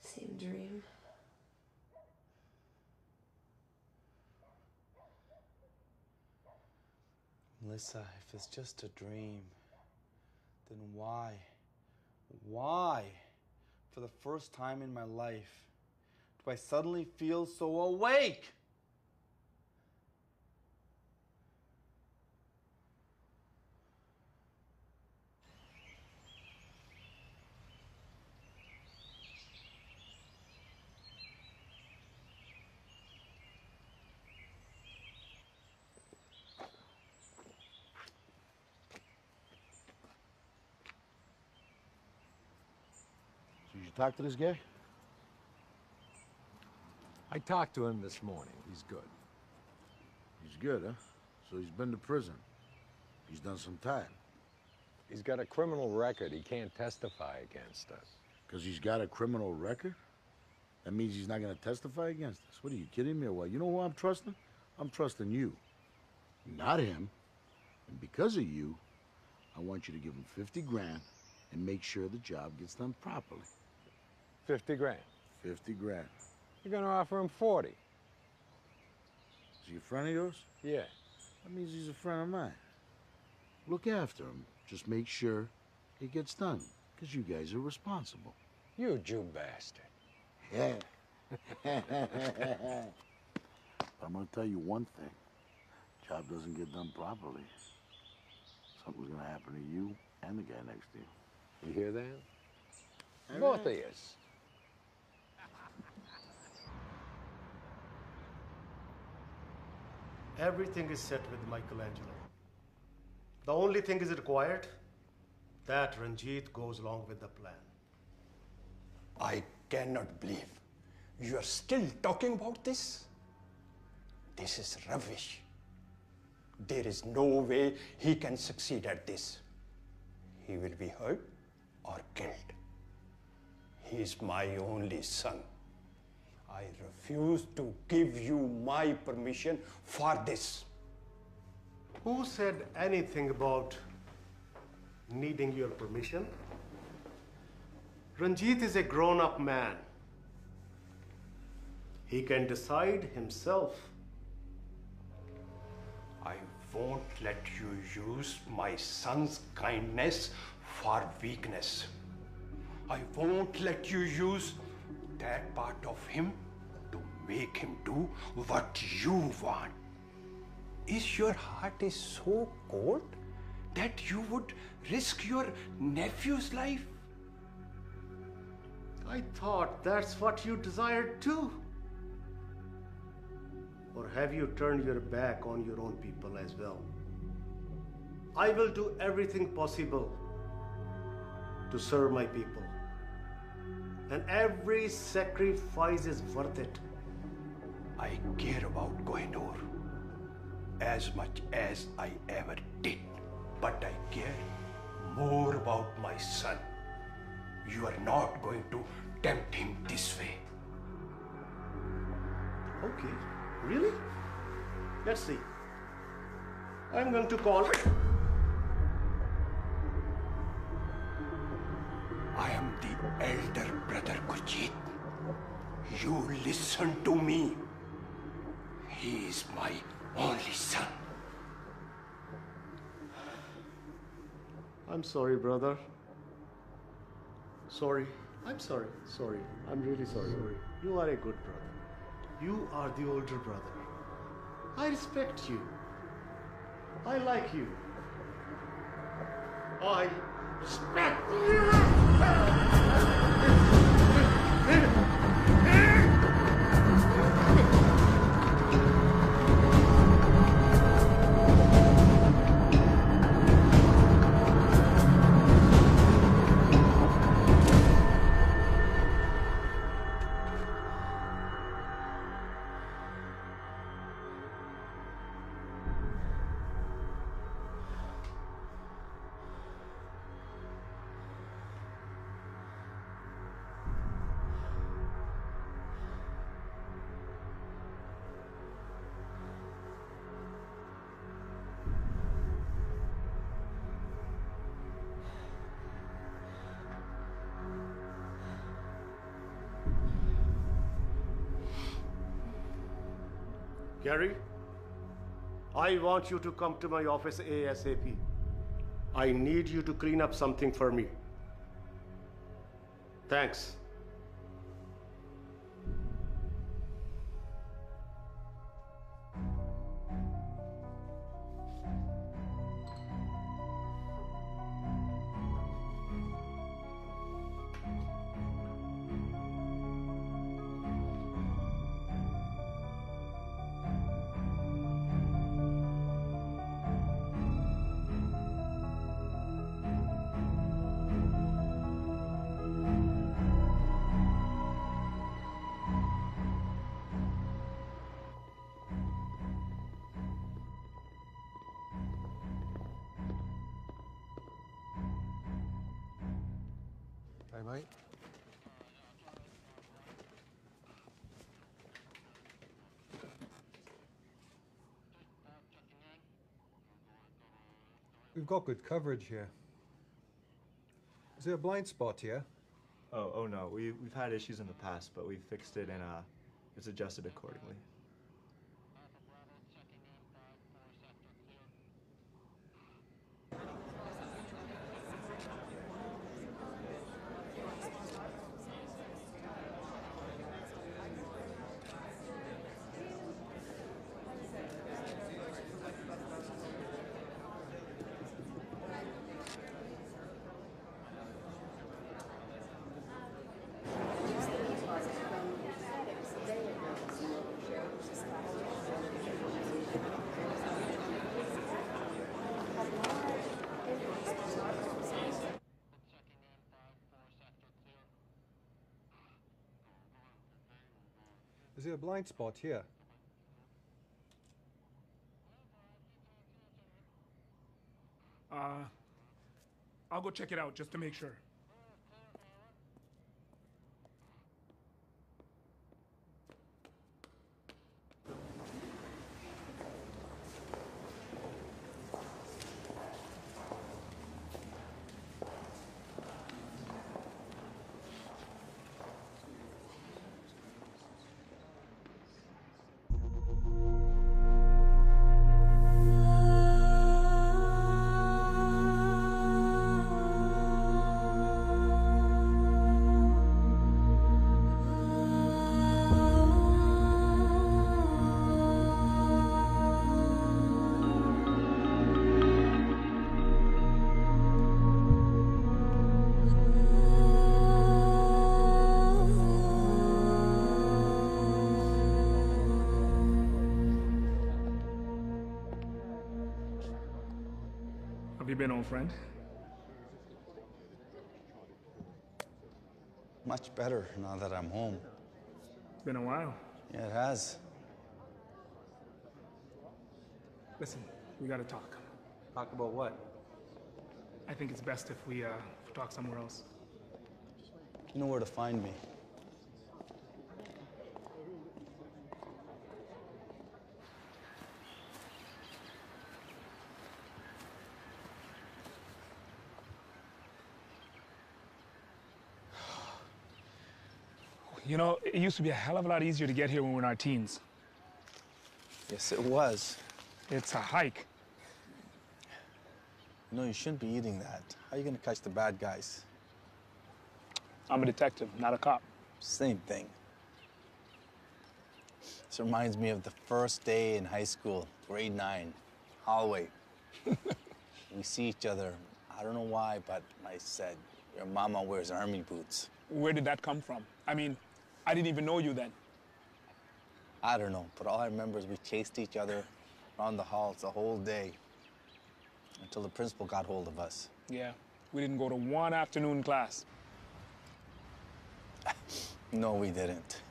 Same dream. Melissa, if it's just a dream, then why, for the first time in my life, do I suddenly feel so awake? Did you talk to this guy? I talked to him this morning. He's good. He's good, huh? So he's been to prison. He's done some time. He's got a criminal record. He can't testify against us. Because he's got a criminal record? That means he's not going to testify against us? What, are you kidding me or what? You know who I'm trusting? I'm trusting you. Not him. And because of you, I want you to give him 50 grand and make sure the job gets done properly. 50 grand. 50 grand. You're gonna offer him 40. Is he a friend of yours? Yeah. That means he's a friend of mine. Look after him. Just make sure it gets done. Because you guys are responsible. You Jew bastard. Yeah. I'm gonna tell you one thing. Job doesn't get done properly, something's gonna happen to you and the guy next to you. You hear that? Both of yous. Everything is set with Michelangelo. The only thing is required that Ranjit goes along with the plan. I cannot believe you are still talking about this. This is rubbish. There is no way he can succeed at this. He will be hurt or killed. He is my only son. I refuse to give you my permission for this. Who said anything about needing your permission? Ranjit is a grown-up man. He can decide himself. I won't let you use my son's kindness for weakness. I won't let you use that part of him to make him do what you want. Is your heart so cold that you would risk your nephew's life? I thought that's what you desired too. Or have you turned your back on your own people as well? I will do everything possible to serve my people. And every sacrifice is worth it. I care about Kohinoor as much as I ever did. But I care more about my son. You are not going to tempt him this way. Okay, really? Let's see. I'm going to call. I am the elder brother, Gurjeet. You listen to me. He is my only son. I'm sorry, brother. Sorry. I'm sorry. Sorry. I'm really sorry. You are a good brother. You are the older brother. I respect you. I like you. I respect you. Gary, I want you to come to my office ASAP. I need you to clean up something for me. Thanks. Hey, mate. We've got good coverage here. Is there a blind spot here? Oh no. We've had issues in the past, but we've fixed it and it's adjusted accordingly. Is there a blind spot here? I'll go check it out just to make sure. Have you been, old friend? Much better now that I'm home. It's been a while. Yeah, it has. Listen, we gotta talk. Talk about what? I think it's best if we talk somewhere else. You know where to find me. You know, it used to be a hell of a lot easier to get here when we were in our teens. Yes, it was. It's a hike. You know, you shouldn't be eating that. How are you gonna catch the bad guys? I'm a detective, not a cop. Same thing. This reminds me of the first day in high school, grade 9, hallway. We see each other. I don't know why, but I said, your mama wears army boots. Where did that come from? I mean, I didn't even know you then. I don't know, but all I remember is we chased each other around the halls the whole day until the principal got hold of us. Yeah, we didn't go to one afternoon class. No, we didn't.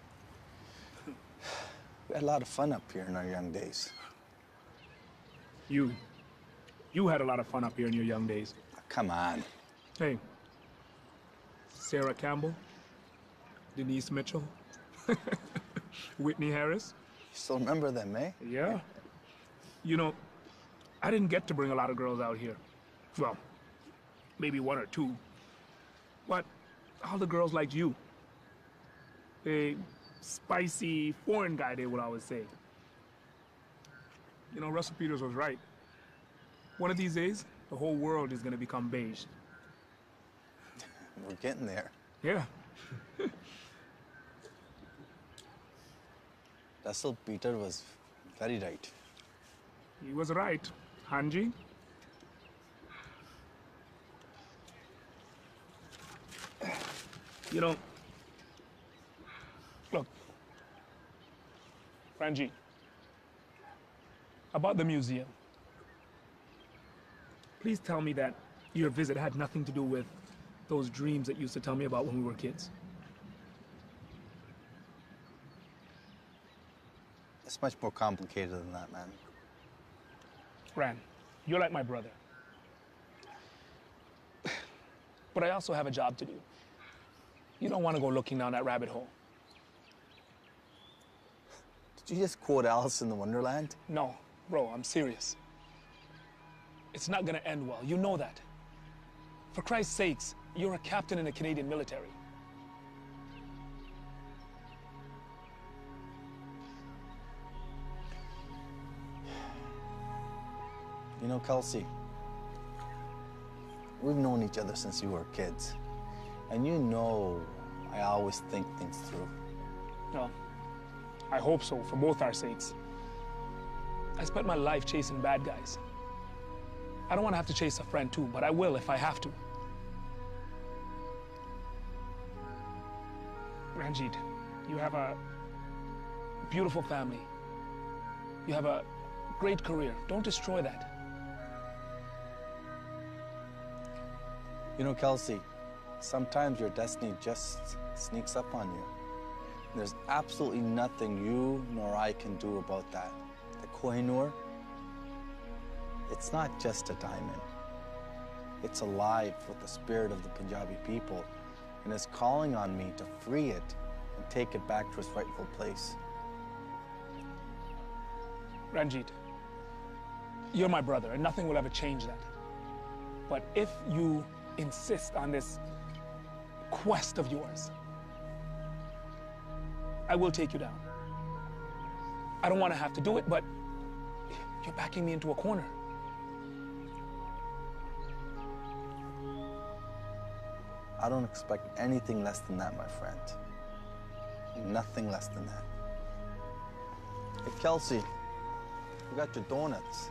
We had a lot of fun up here in our young days. You had a lot of fun up here in your young days. Come on. Hey, Sarah Campbell, Denise Mitchell, Whitney Harris. You still remember them, eh? Yeah. You know, I didn't get to bring a lot of girls out here. Well, maybe one or two. But all the girls liked you. A spicy foreign guy, they would always say. You know, Russell Peters was right. One of these days, the whole world is going to become beige. We're getting there. Yeah. Russell Peter was very right. He was right. Hanji? You know, look, Ranji, about the museum. Please tell me that your visit had nothing to do with those dreams that you used to tell me about when we were kids. It's much more complicated than that, man. Ran, you're like my brother. But I also have a job to do. You don't want to go looking down that rabbit hole. Did you just quote Alice in the Wonderland? No, bro, I'm serious. It's not gonna end well, you know that. For Christ's sakes, you're a captain in the Canadian military. You know, Kelsey, we've known each other since we were kids. And you know I always think things through. No, I hope so, for both our sakes. I spent my life chasing bad guys. I don't want to have to chase a friend too, but I will if I have to. Ranjit, you have a beautiful family. You have a great career. Don't destroy that. You know, Kelsey, sometimes your destiny just sneaks up on you. There's absolutely nothing you nor I can do about that. The Kohinoor, it's not just a diamond. It's alive with the spirit of the Punjabi people and is calling on me to free it and take it back to its rightful place. Ranjit, you're my brother, and nothing will ever change that. But if you insist on this quest of yours, I will take you down. I don't want to have to do it, but you're backing me into a corner. I don't expect anything less than that, my friend. Nothing less than that. Hey, Kelsey, you got your donuts.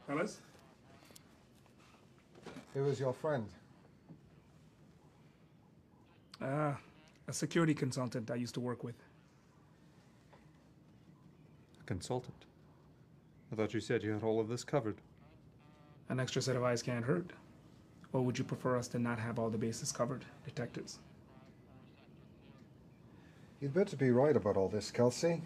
Fellas? Who was your friend? A security consultant I used to work with. A consultant? I thought you said you had all of this covered. An extra set of eyes can't hurt. Or would you prefer us to not have all the bases covered, detectives? You'd better be right about all this, Kelsey.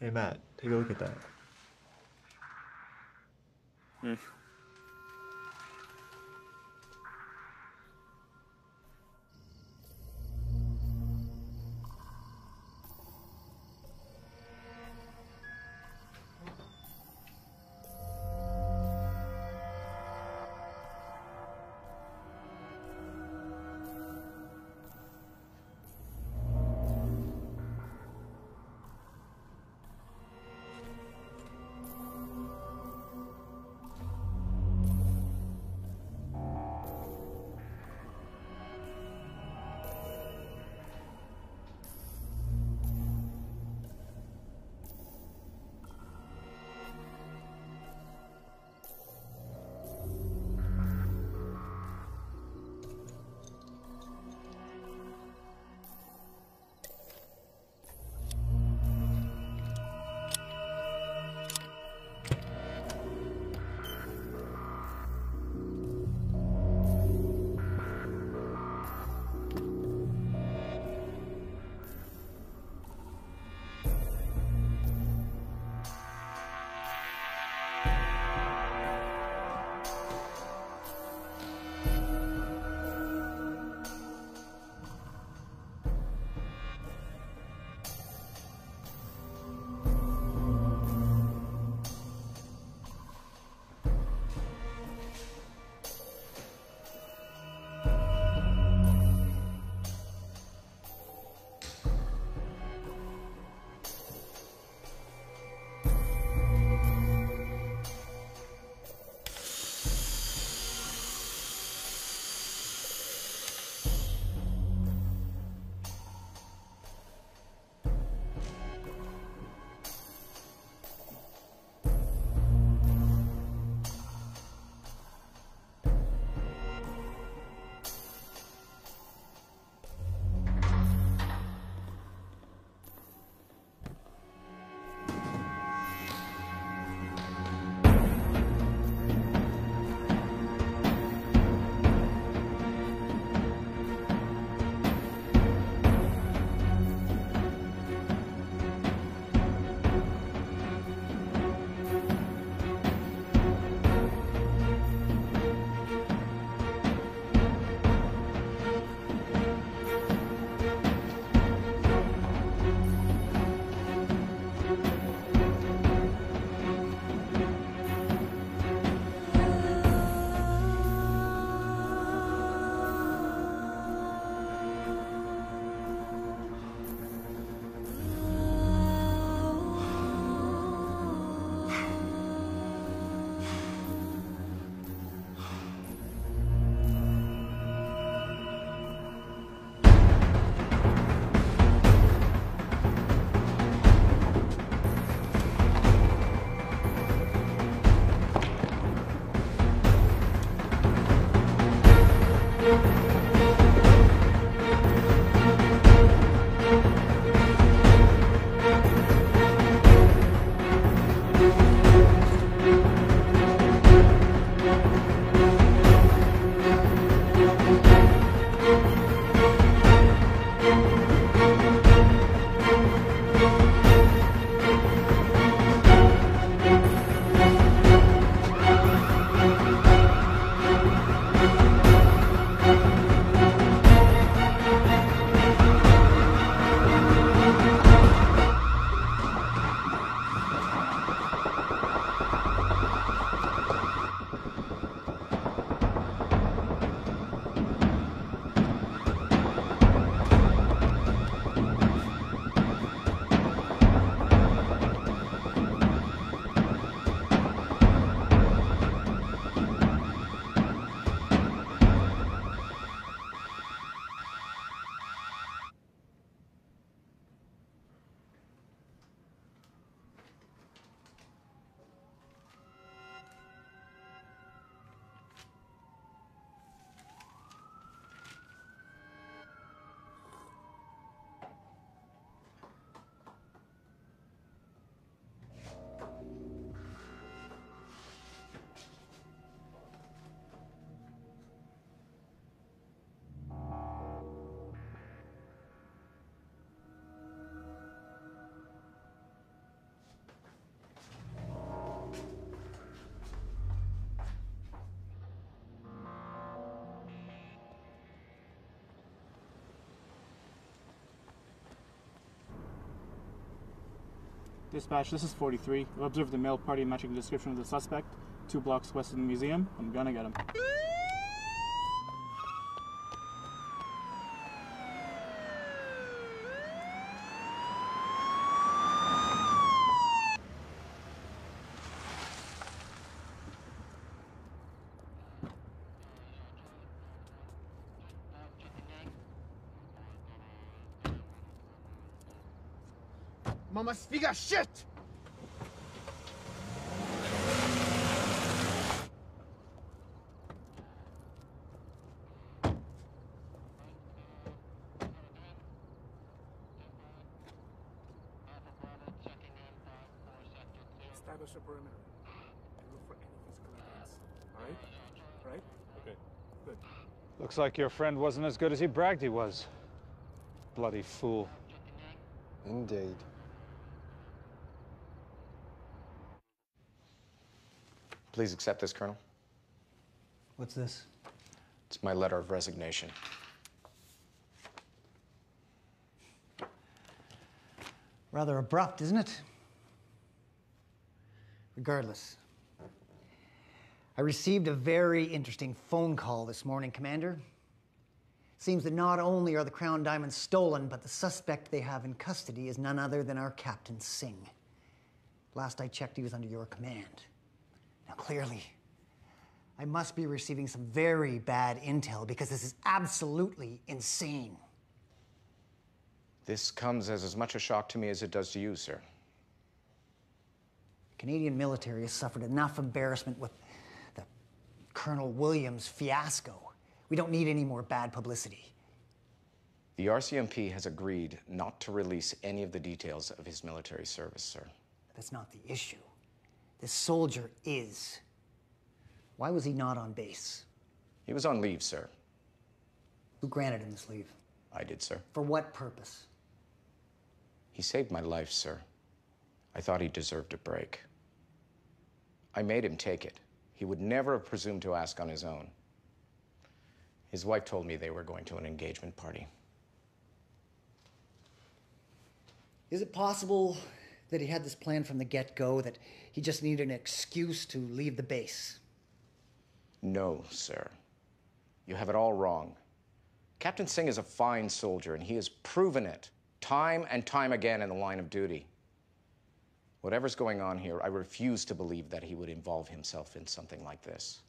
Hey Matt, take a look at that. Dispatch, this is 43. We observed a male party matching the description of the suspect, 2 blocks west of the museum. I'm gonna get him. Mama Sviga, shit! Establish a perimeter and look for any physical evidence. Alright? Right? Okay. Good. Looks like your friend wasn't as good as he bragged he was. Bloody fool. Indeed. Please accept this, Colonel. What's this? It's my letter of resignation. Rather abrupt, isn't it? Regardless, I received a very interesting phone call this morning, Commander. Seems that not only are the crown diamonds stolen, but the suspect they have in custody is none other than our Captain Singh. Last I checked, he was under your command. Now, clearly, I must be receiving some very bad intel because this is absolutely insane. This comes as much a shock to me as it does to you, sir. The Canadian military has suffered enough embarrassment with the Colonel Williams fiasco. We don't need any more bad publicity. The RCMP has agreed not to release any of the details of his military service, sir. That's not the issue. This soldier is. Why was he not on base? He was on leave, sir. Who granted him this leave? I did, sir. For what purpose? He saved my life, sir. I thought he deserved a break. I made him take it. He would never have presumed to ask on his own. His wife told me they were going to an engagement party. Is it possible that he had this plan from the get-go, that he just needed an excuse to leave the base? No, sir. You have it all wrong. Captain Singh is a fine soldier, and he has proven it time and time again in the line of duty. Whatever's going on here, I refuse to believe that he would involve himself in something like this.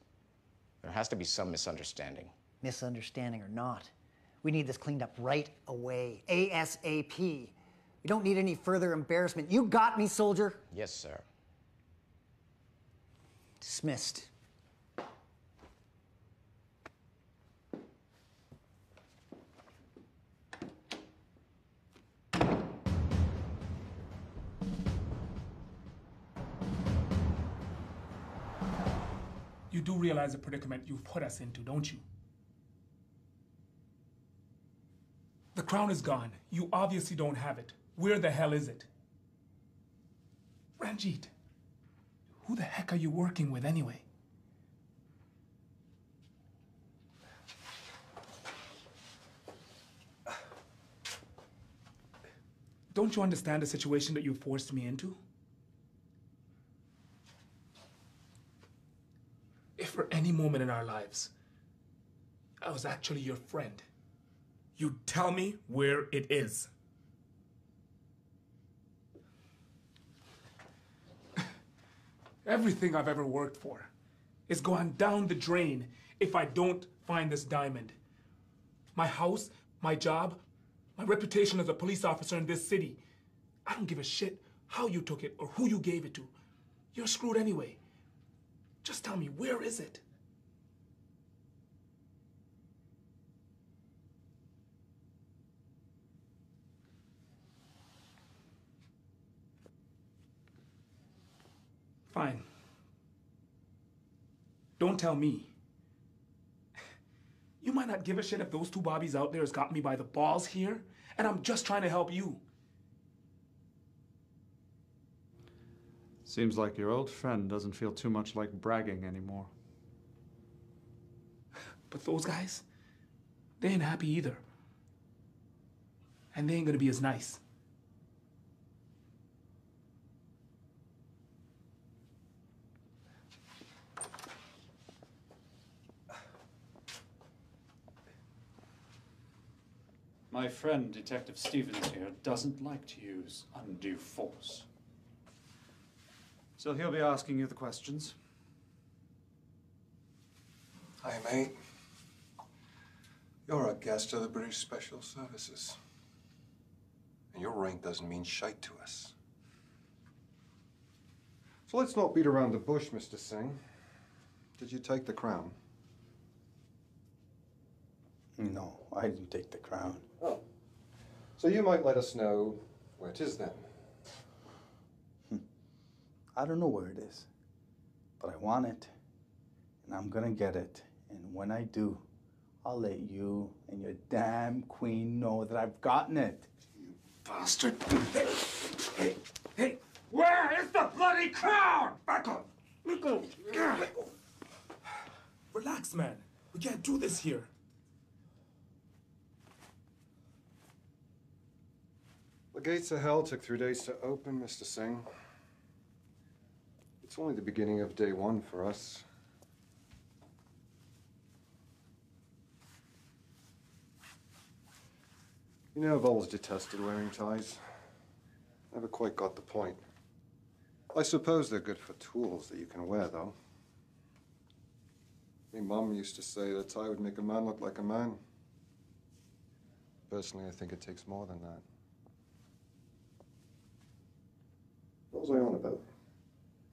There has to be some misunderstanding. Misunderstanding or not, we need this cleaned up right away, ASAP. We don't need any further embarrassment. You got me, soldier? Yes, sir. Dismissed. You do realize the predicament you've put us into, don't you? The crown is gone. You obviously don't have it. Where the hell is it? Ranjit, who the heck are you working with anyway? Don't you understand the situation that you forced me into? If for any moment in our lives I was actually your friend, you'd tell me where it is. Everything I've ever worked for is going down the drain if I don't find this diamond. My house, my job, my reputation as a police officer in this city. I don't give a shit how you took it or who you gave it to. You're screwed anyway. Just tell me, where is it? Fine. Don't tell me. You might not give a shit if those two bobbies out there has got me by the balls here, and I'm just trying to help you. Seems like your old friend doesn't feel too much like bragging anymore. But those guys, they ain't happy either. And they ain't gonna be as nice. My friend, Detective Stevens here, doesn't like to use undue force. So he'll be asking you the questions. Hi, mate. You're a guest of the British Special Services. And your rank doesn't mean shite to us. So let's not beat around the bush, Mr. Singh. Did you take the crown? No, I didn't take the crown. Oh. So you might let us know where it is then. I don't know where it is, but I want it, and I'm gonna get it. And when I do, I'll let you and your damn queen know that I've gotten it. You bastard. Hey, where is the bloody crown? Back up. Let go. Relax, man. We can't do this here. The gates of hell took 3 days to open, Mr. Singh. It's only the beginning of day one for us. You know, I've always detested wearing ties. Never quite got the point. I suppose they're good for tools that you can wear, though. My mum used to say that a tie would make a man look like a man. Personally, I think it takes more than that. What was I on about?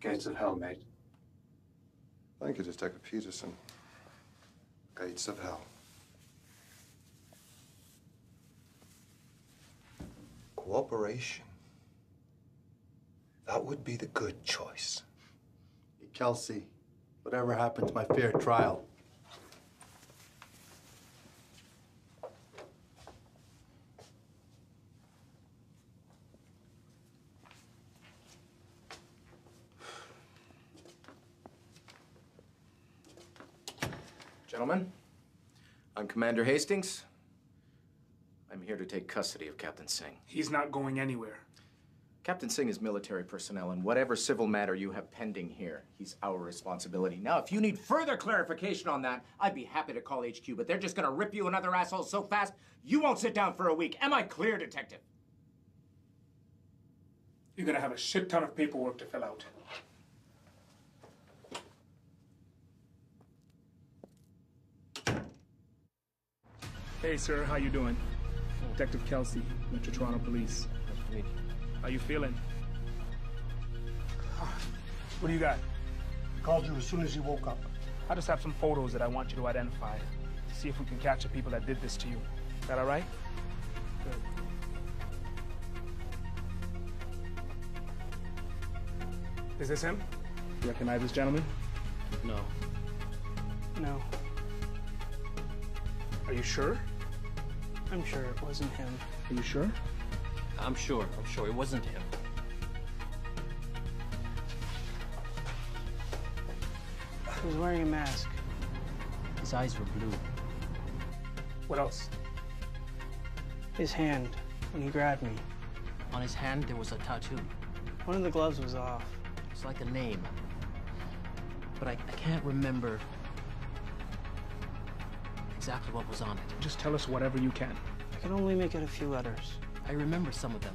Gates of hell, mate. Thank you, Detective Peterson. Gates of hell. Cooperation. That would be the good choice. Hey, Kelsey, whatever happened to my fair trial? Gentlemen, I'm Commander Hastings. I'm here to take custody of Captain Singh. He's not going anywhere. Captain Singh is military personnel, and whatever civil matter you have pending here, he's our responsibility. Now, if you need further clarification on that, I'd be happy to call HQ, but they're just gonna rip you another asshole so fast, you won't sit down for a week. Am I clear, Detective? You're gonna have a shit ton of paperwork to fill out. Hey, sir, how you doing? Detective Kelsey, Metro Toronto Police. How you feeling? What do you got? He called you as soon as he woke up. I just have some photos that I want you to identify. See if we can catch the people that did this to you. Is that all right? Good. Is this him? You recognize this gentleman? No. No. Are you sure? I'm sure it wasn't him. Are you sure? I'm sure it wasn't him. He was wearing a mask. His eyes were blue. What else? His hand, when he grabbed me. On his hand, there was a tattoo. One of the gloves was off. It's like a name. But I can't remember exactly what was on it. Just tell us whatever you can. I can only make out a few letters. I remember some of them.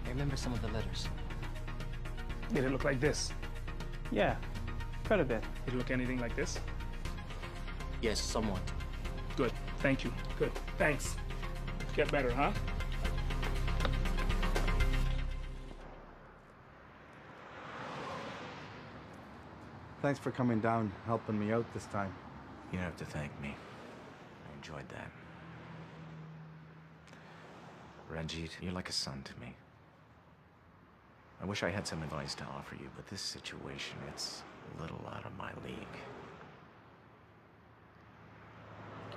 I remember some of the letters. Did it look like this? Yeah, quite a bit. Did it look anything like this? Yes, somewhat. Good. Thank you. Good. Thanks. Get better, huh? Thanks for coming down, helping me out this time. You don't have to thank me. I enjoyed that. Ranjit, you're like a son to me. I wish I had some advice to offer you, but this situation, it's a little out of my league.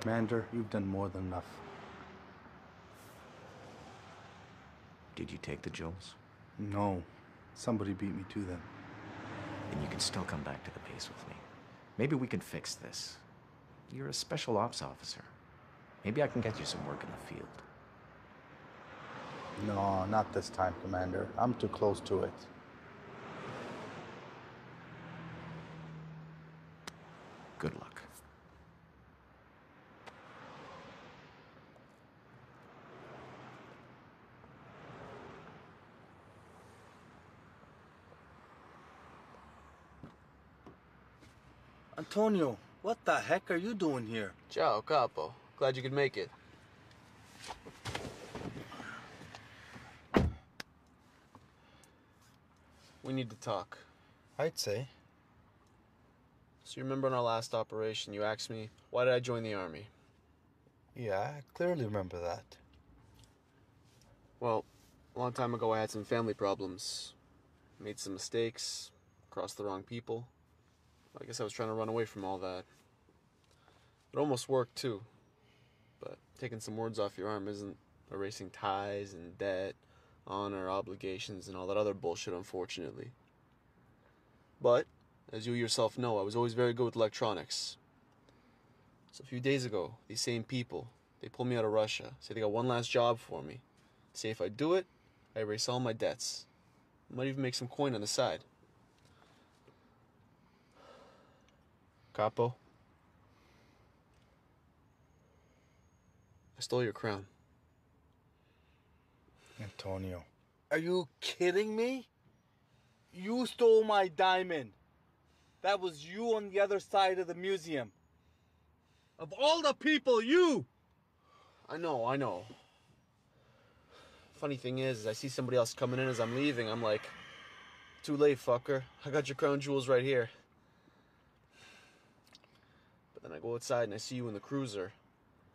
Commander, you've done more than enough. Did you take the jewels? No. Somebody beat me to them. Then you can still come back to the base with me. Maybe we can fix this. You're a special ops officer. Maybe I can get you some work in the field. No, not this time, Commander. I'm too close to it. Good luck. Antonio, what the heck are you doing here? Ciao, Capo. Glad you could make it. We need to talk. I'd say. So you remember in our last operation, you asked me, why did I join the Army? Yeah, I clearly remember that. Well, a long time ago I had some family problems. Made some mistakes, crossed the wrong people. I guess I was trying to run away from all that. It almost worked too. But taking some words off your arm isn't erasing ties and debt, honor, obligations, and all that other bullshit, unfortunately. But, as you yourself know, I was always very good with electronics. So a few days ago, these same people, they pulled me out of Russia, say they got one last job for me. Say if I do it, I erase all my debts. I might even make some coin on the side. Capo, I stole your crown. Antonio. Are you kidding me? You stole my diamond. That was you on the other side of the museum. Of all the people, you! I know. Funny thing is, I see somebody else coming in as I'm leaving. I'm like, too late, fucker. I got your crown jewels right here. But then I go outside and I see you in the cruiser.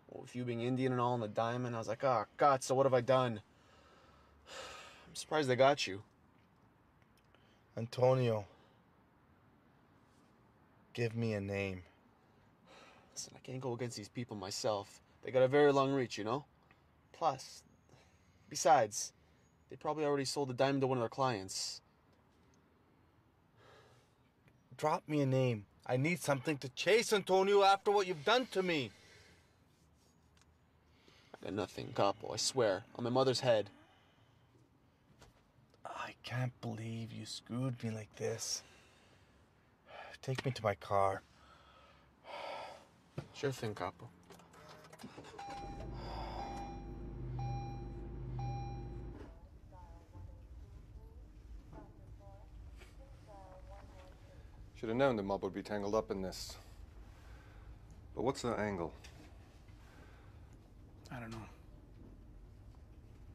Well, with you being Indian and all in the diamond, I was like, oh, God, so what have I done? I'm surprised they got you. Antonio. Give me a name. Listen, I can't go against these people myself. They got a very long reach, you know? Plus, besides, they probably already sold the diamond to one of their clients. Drop me a name. I need something to chase, Antonio, after what you've done to me. I got nothing, Capo, I swear. On my mother's head. I can't believe you screwed me like this. Take me to my car. Sure thing, Capo. Should have known the mob would be tangled up in this. But what's the angle? I don't know.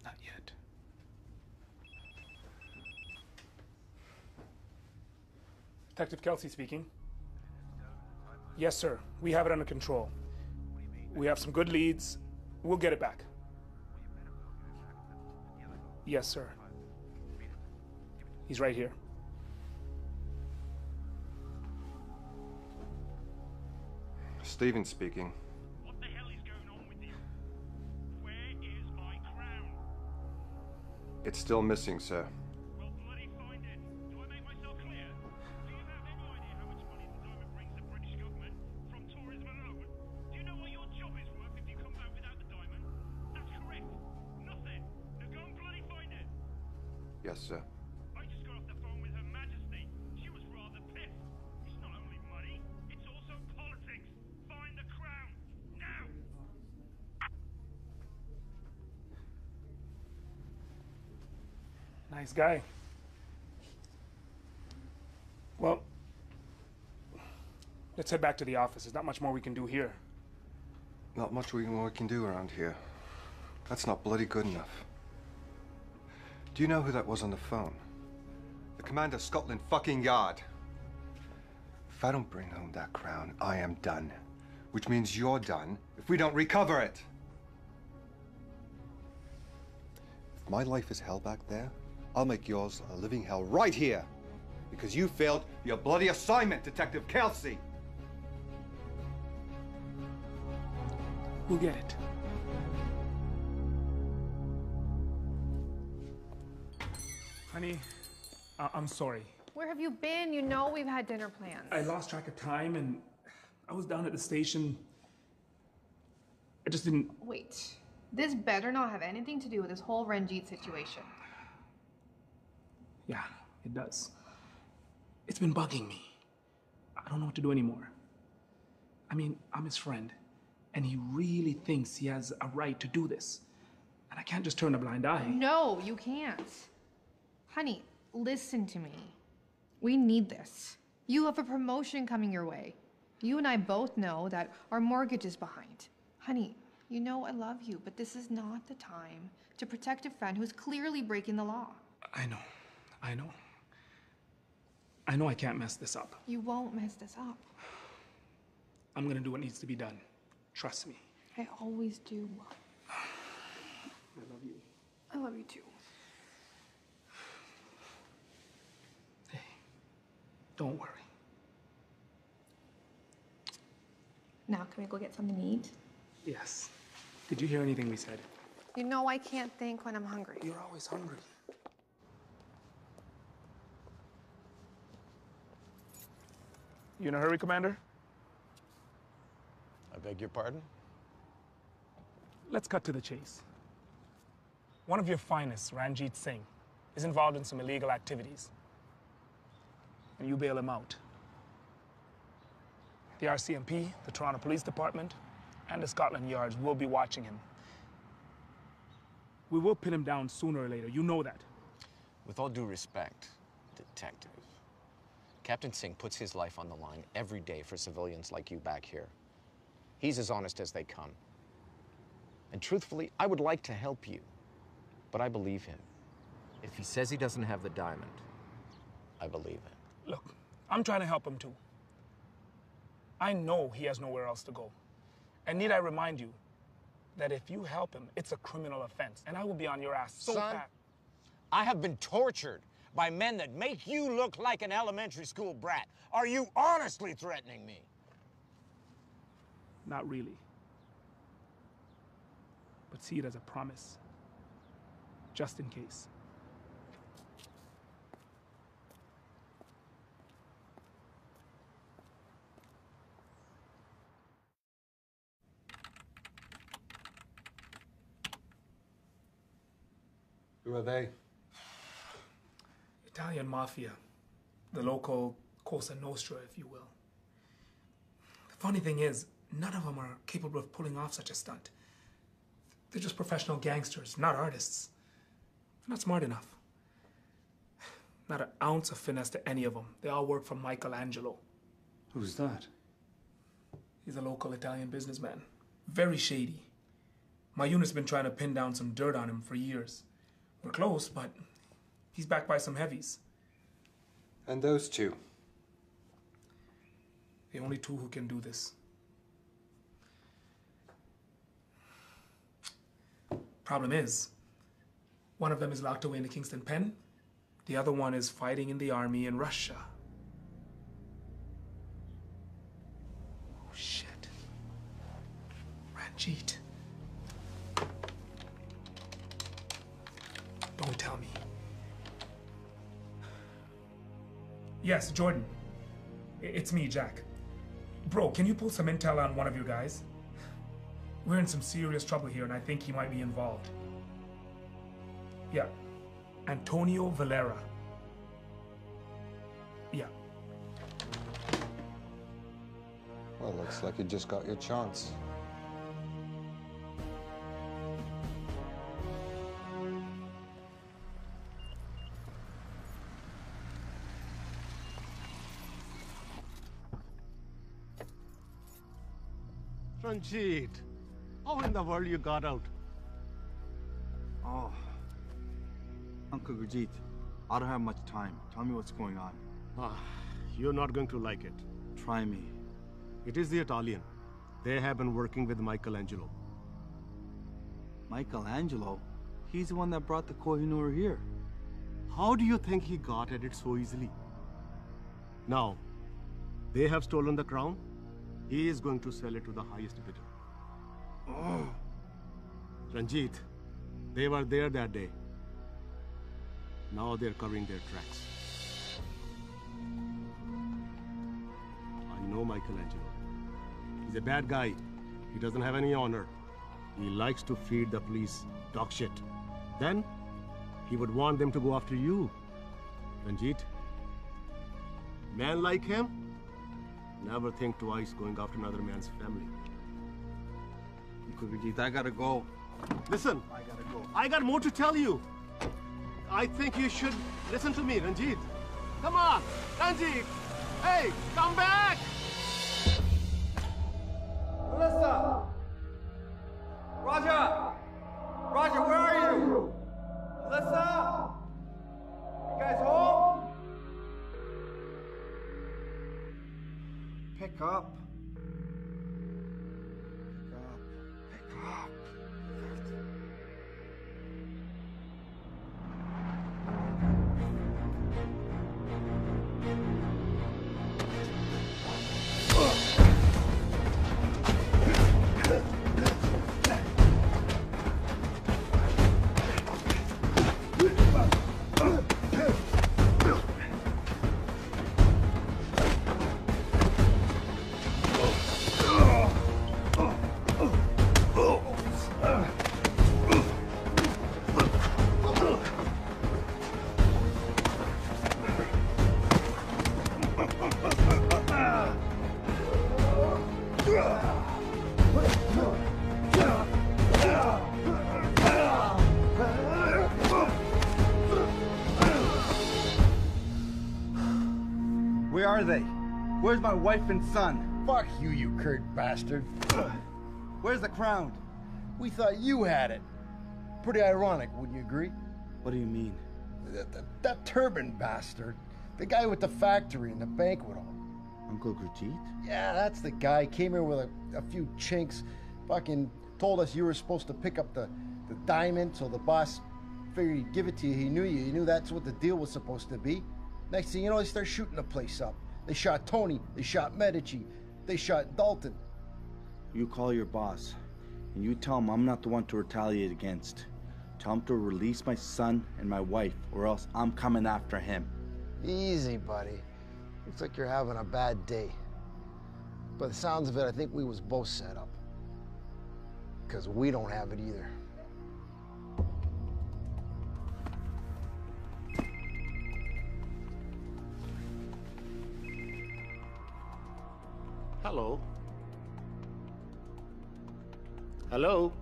Not yet. Detective Kelsey speaking. Yes, sir. We have it under control. We have some good leads. We'll get it back. Yes, sir. He's right here. Stephen speaking. What the hell is going on with you? Where is my crown? It's still missing, sir. Well, bloody find it. Do I make myself clear? Do you have any idea how much money the diamond brings the British government from tourism alone? Do you know what your job is worth if you come back without the diamond? That's correct. Nothing. Now go and bloody find it. Yes, sir. I just got off the phone with Her Majesty. She was rather pissed. It's not only money, it's also politics. Find the crown. Now! Nice guy. Well, let's head back to the office. There's not much more we can do here. Not much more we can do around here. That's not bloody good enough. Do you know who that was on the phone? The commander of Scotland fucking Yard. If I don't bring home that crown, I am done. Which means you're done if we don't recover it. If my life is hell back there, I'll make yours a living hell right here. Because you failed your bloody assignment, Detective Kelsey. We'll get it. Honey, I'm sorry. Where have you been? You know we've had dinner plans. I lost track of time and I was down at the station. I just didn't... Wait. This better not have anything to do with this whole Ranjit situation. Yeah, it does. It's been bugging me. I don't know what to do anymore. I mean, I'm his friend, and he really thinks he has a right to do this. And I can't just turn a blind eye. No, you can't. Honey, listen to me. We need this. You have a promotion coming your way. You and I both know that our mortgage is behind. Honey, you know I love you, but this is not the time to protect a friend who's clearly breaking the law. I know. I know I can't mess this up. You won't mess this up. I'm gonna do what needs to be done. Trust me. I always do. I love you. I love you too. Hey, don't worry. Now, can we go get something to eat? Yes. Did you hear anything we said? You know I can't think when I'm hungry. You're always hungry. You in a hurry, Commander? I beg your pardon? Let's cut to the chase. One of your finest, Ranjit Singh, is involved in some illegal activities. And you bail him out. The RCMP, the Toronto Police Department, and the Scotland Yards will be watching him. We will pin him down sooner or later. You know that. With all due respect, Detective, Captain Singh puts his life on the line every day for civilians like you back here. He's as honest as they come. And truthfully, I would like to help you, but I believe him. If he says he doesn't have the diamond, I believe him. Look, I'm trying to help him too. I know he has nowhere else to go. And need I remind you that if you help him, it's a criminal offense, and I will be on your ass so Son, fast. I have been tortured by men that make you look like an elementary school brat. Are you honestly threatening me? Not really. But see it as a promise. Just in case. Who are they? Italian mafia. The local Cosa Nostra, if you will. The funny thing is, none of them are capable of pulling off such a stunt. They're just professional gangsters, not artists. They're not smart enough. Not an ounce of finesse to any of them. They all work for Michelangelo. Who's that? He's a local Italian businessman. Very shady. My unit's been trying to pin down some dirt on him for years. We're close, but he's backed by some heavies. And those two? The only two who can do this. Problem is, one of them is locked away in the Kingston pen. The other one is fighting in the army in Russia. Oh, shit. Jeet. Don't tell me. Yes, Jordan. It's me, Jack. Bro, can you pull some intel on one of your guys? We're in some serious trouble here, and I think he might be involved. Yeah. Antonio Valera. Yeah. Well, looks like you just got your chance. Ranjit, how in the world you got out? Oh, Uncle Gurjeet, I don't have much time. Tell me what's going on. You're not going to like it. Try me. It is the Italian. They have been working with Michelangelo. Michelangelo? He's the one that brought the Kohinoor here. How do you think he got at it so easily? Now, they have stolen the crown. He is going to sell it to the highest bidder. Oh. Ranjit, they were there that day. Now they're covering their tracks. I know Michelangelo. He's a bad guy. He doesn't have any honor. He likes to feed the police dog shit. Then, he would want them to go after you. Ranjit, man like him, never think twice going after another man's family. Uncle Gurjeet, I gotta go. Listen, I gotta go. I got more to tell you. I think you should listen to me, Ranjit. Come on, Ranjit. Hey, come back. Melissa! Roger! Roger, where are you? Melissa? You guys home? Pick up. Pick up. Where are they? Where's my wife and son? Fuck you, you curt bastard. Where's the crown? We thought you had it. Pretty ironic, wouldn't you agree? What do you mean? That turban bastard. The guy with the factory and the banquet hall. Uncle Gurjeet? Yeah, that's the guy. Came here with a few chinks. Fucking told us you were supposed to pick up the diamond, so the boss figured he'd give it to you. He knew you. He knew that's what the deal was supposed to be. Next thing you know, they start shooting the place up. They shot Tony. They shot Medici. They shot Dalton. You call your boss, and you tell him I'm not the one to retaliate against. Tell him to release my son and my wife, or else I'm coming after him. Easy, buddy. Looks like you're having a bad day. By the sounds of it, I think we was both set up. Because we don't have it either. Hello. Hello.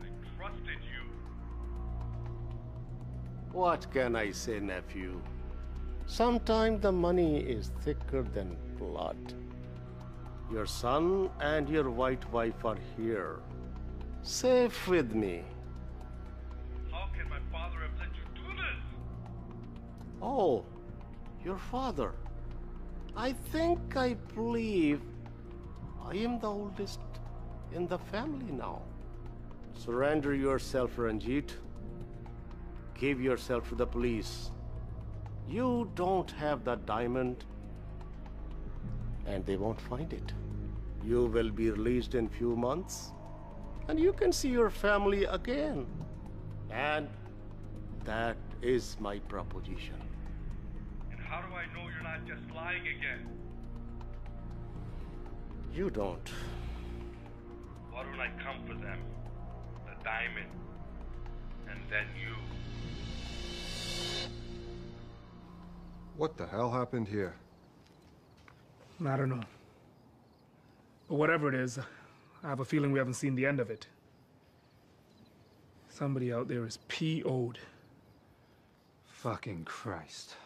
I trusted you. What can I say, nephew? Sometimes the money is thicker than blood. Your son and your white wife are here, safe with me. How can my father have let you do this? Oh, your father. I believe I am the oldest in the family now. Surrender yourself, Ranjit. Give yourself to the police. You don't have the diamond, and they won't find it. You will be released in few months, and you can see your family again. And that is my proposition. And how do I know you're not just lying again? You don't. Why don't I come for them? The diamond. And then you. What the hell happened here? I don't know. But whatever it is, I have a feeling we haven't seen the end of it. Somebody out there is PO'd. Fucking Christ.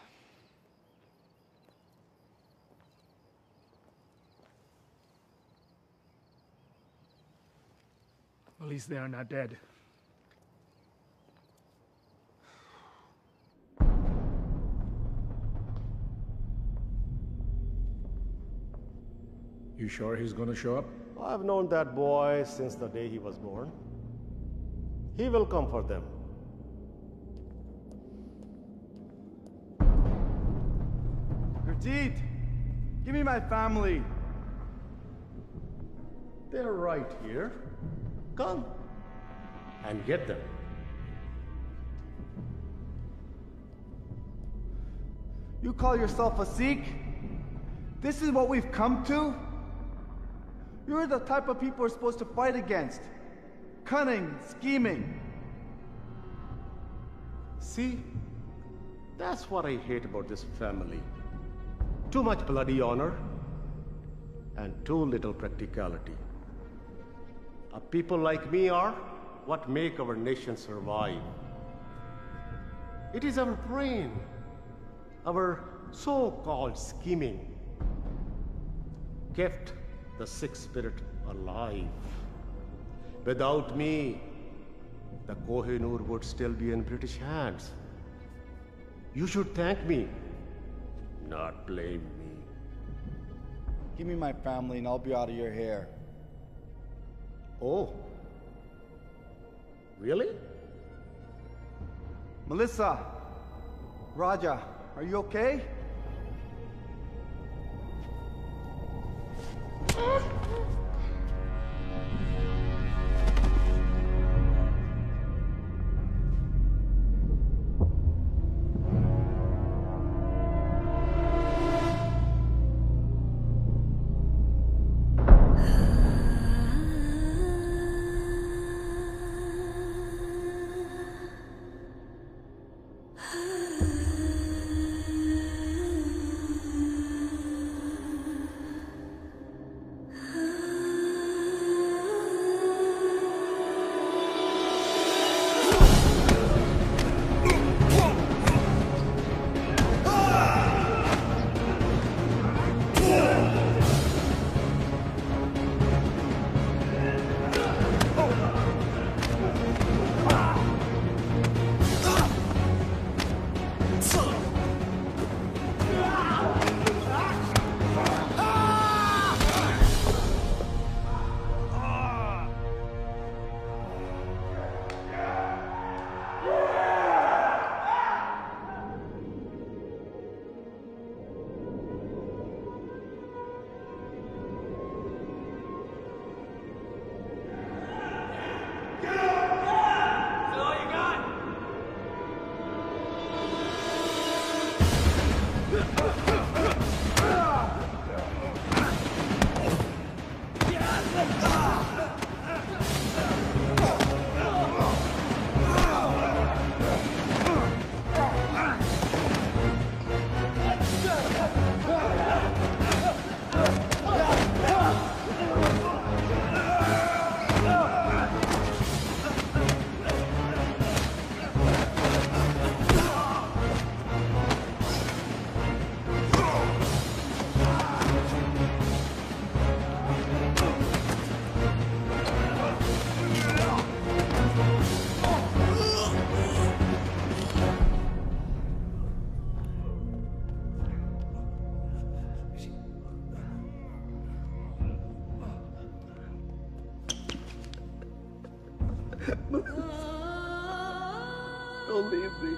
At least they are not dead. You sure he's gonna show up? I've known that boy since the day he was born. He will come for them. Gurjeet, give me my family. They're right here. Come and get them. You call yourself a Sikh? This is what we've come to? You're the type of people we're supposed to fight against. Cunning, scheming. See? That's what I hate about this family. Too much bloody honor and too little practicality. A people like me are what make our nation survive. It is our brain, our so-called scheming, kept the Sikh spirit alive. Without me, the Kohinoor would still be in British hands. You should thank me, not blame me. Give me my family and I'll be out of your hair. Oh. Really? Melissa, Raja, are you okay? Don't leave me.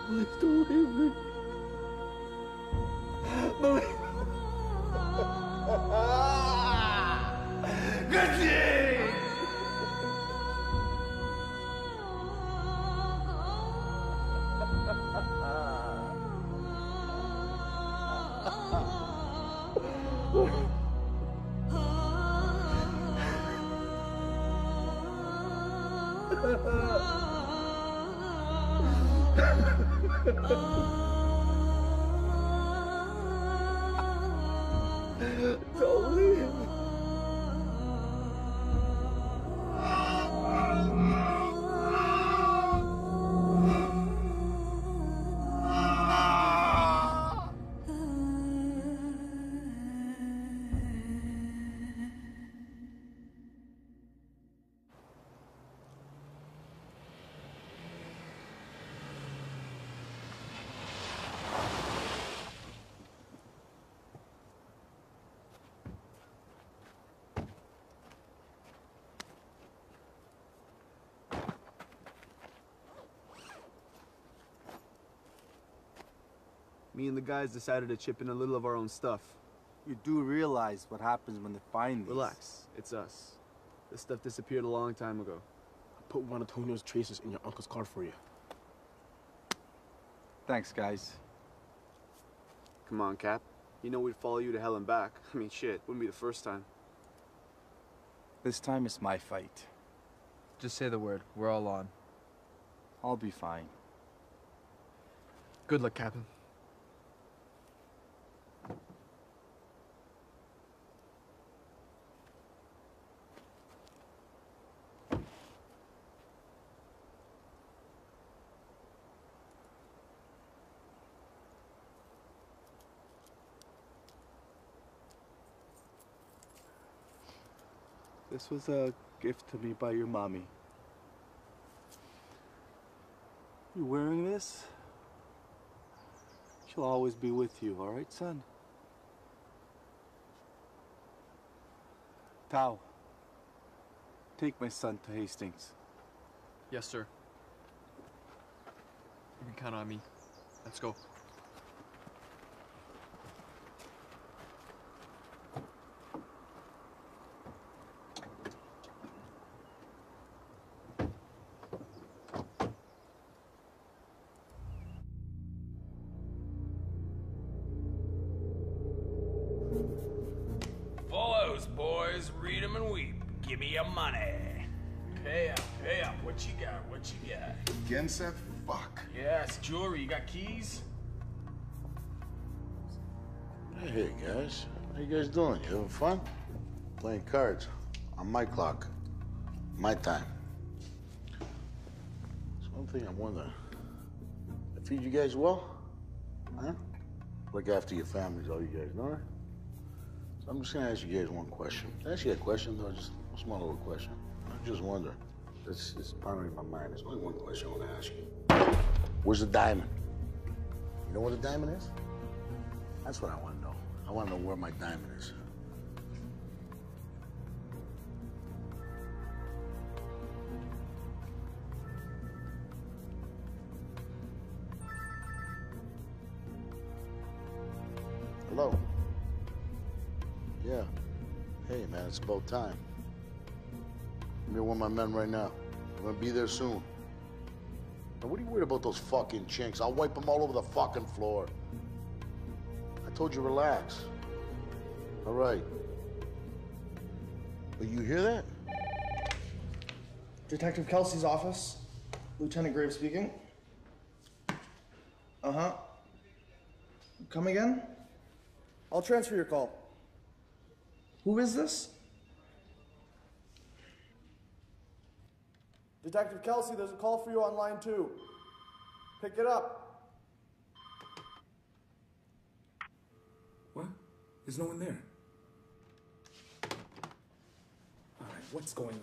Please don't leave me. Gurjeet! Don't leave. Me and the guys decided to chip in a little of our own stuff. You do realize what happens when they find these. Relax, it's us. This stuff disappeared a long time ago. I put Juan Antonio's traces in your uncle's car for you. Thanks, guys. Come on, Cap. You know we'd follow you to hell and back. I mean, shit, wouldn't be the first time. This time it's my fight. Just say the word. We're all on. I'll be fine. Good luck, Captain. This was a gift to me by your mommy. You wearing this? She'll always be with you, all right, son? Tao, take my son to Hastings. Yes, sir. You can count on me. Let's go. Follows, boys. Read 'em and weep. Give me your money. Pay up, pay up. What you got? What you got? Again, Seth? Fuck. Yeah, it's jewelry. You got keys? Hey, guys. How you guys doing? You having fun? Playing cards. On my clock. My time. There's one thing I'm wondering. I feed you guys well? Huh? Look after your families, all you guys, know that? So I'm just gonna ask you guys one question. Can I ask you a question, though? Just a small little question. I'm just wondering. It's pondering my mind. There's only one question I want to ask you. Where's the diamond? You know where the diamond is? That's what I want to know. I want to know where my diamond is. Hello? Yeah. Hey, man, it's about time. I'm here with my men right now. I'm gonna be there soon. Now, what are you worried about those fucking chinks? I'll wipe them all over the fucking floor. I told you relax. All right. But you hear that? Detective Kelsey's office. Lieutenant Graves speaking. Uh-huh. Come again? I'll transfer your call. Who is this? Detective Kelsey, there's a call for you on line 2. Pick it up. What? There's no one there. All right, what's going on?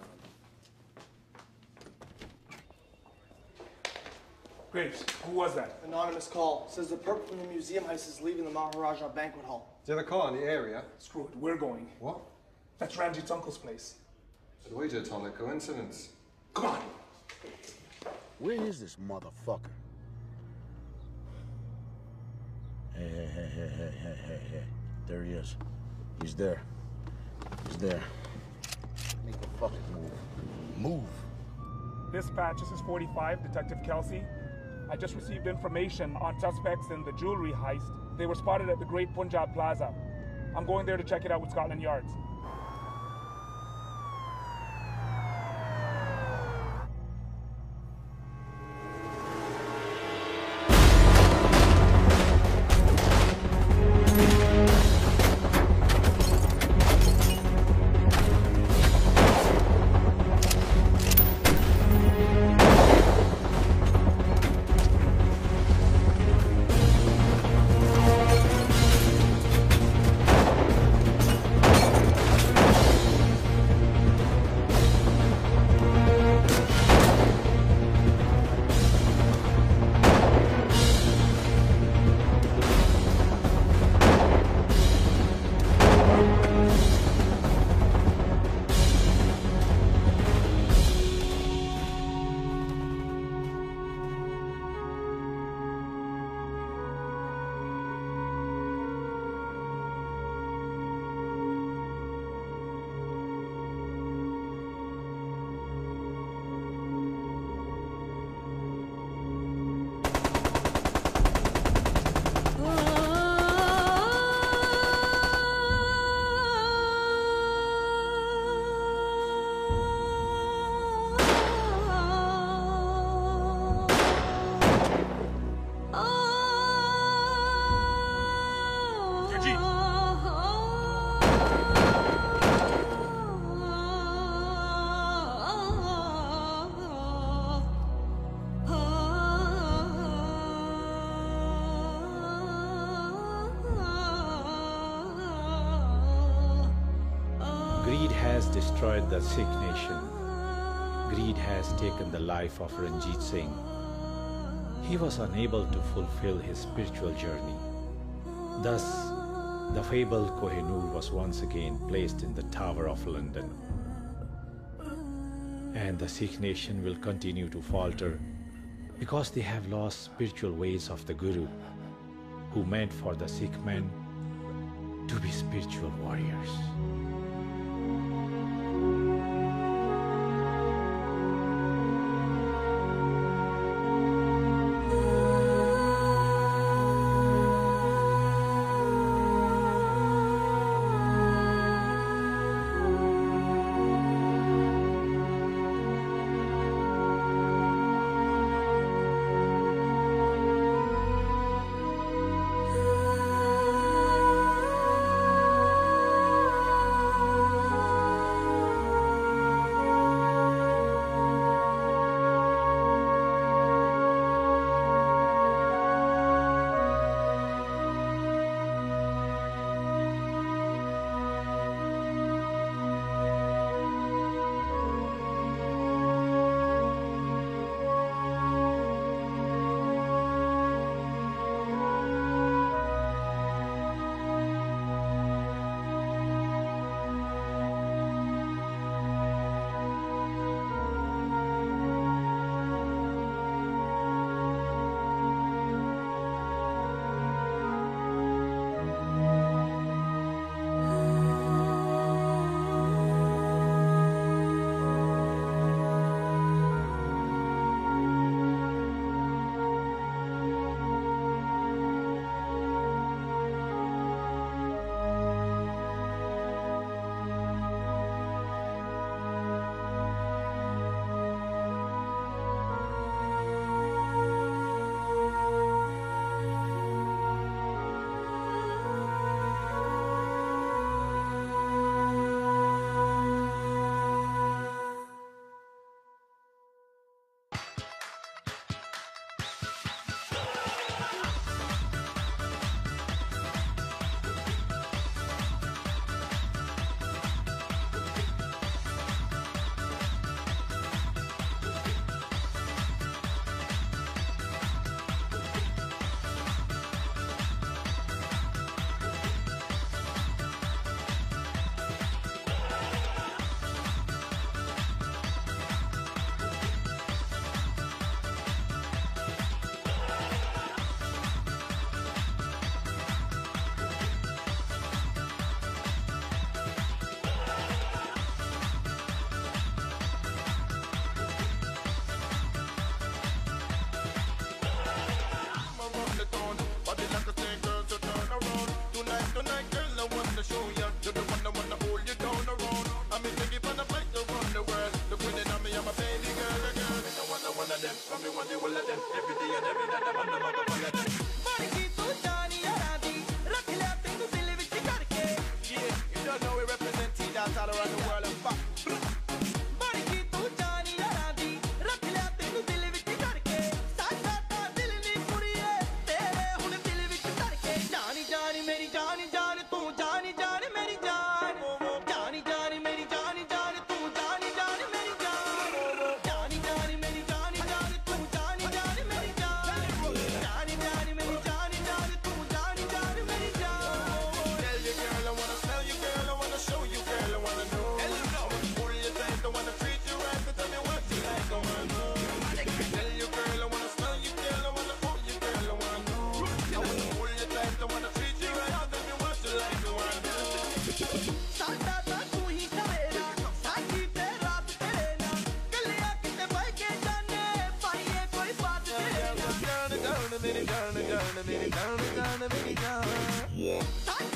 Graves, who was that? Anonymous call. Says the perp from the museum heist is leaving the Maharaja banquet hall. Is there a call in the area? Screw it, we're going. What? That's Ranjit's uncle's place. But wait a ton of coincidence. Come on. Where is this motherfucker? Hey. There he is. He's there. He's there. Make a fucking move. Move. Dispatch, this is 45, Detective Kelsey. I just received information on suspects in the jewelry heist. They were spotted at the Great Punjab Plaza. I'm going there to check it out with Scotland Yard's. Greed has destroyed the Sikh nation. Greed has taken the life of Ranjit Singh. He was unable to fulfill his spiritual journey. Thus, the fabled Kohinoor was once again placed in the Tower of London. And the Sikh nation will continue to falter because they have lost spiritual ways of the Guru, who meant for the Sikh men to be spiritual warriors. Yeah.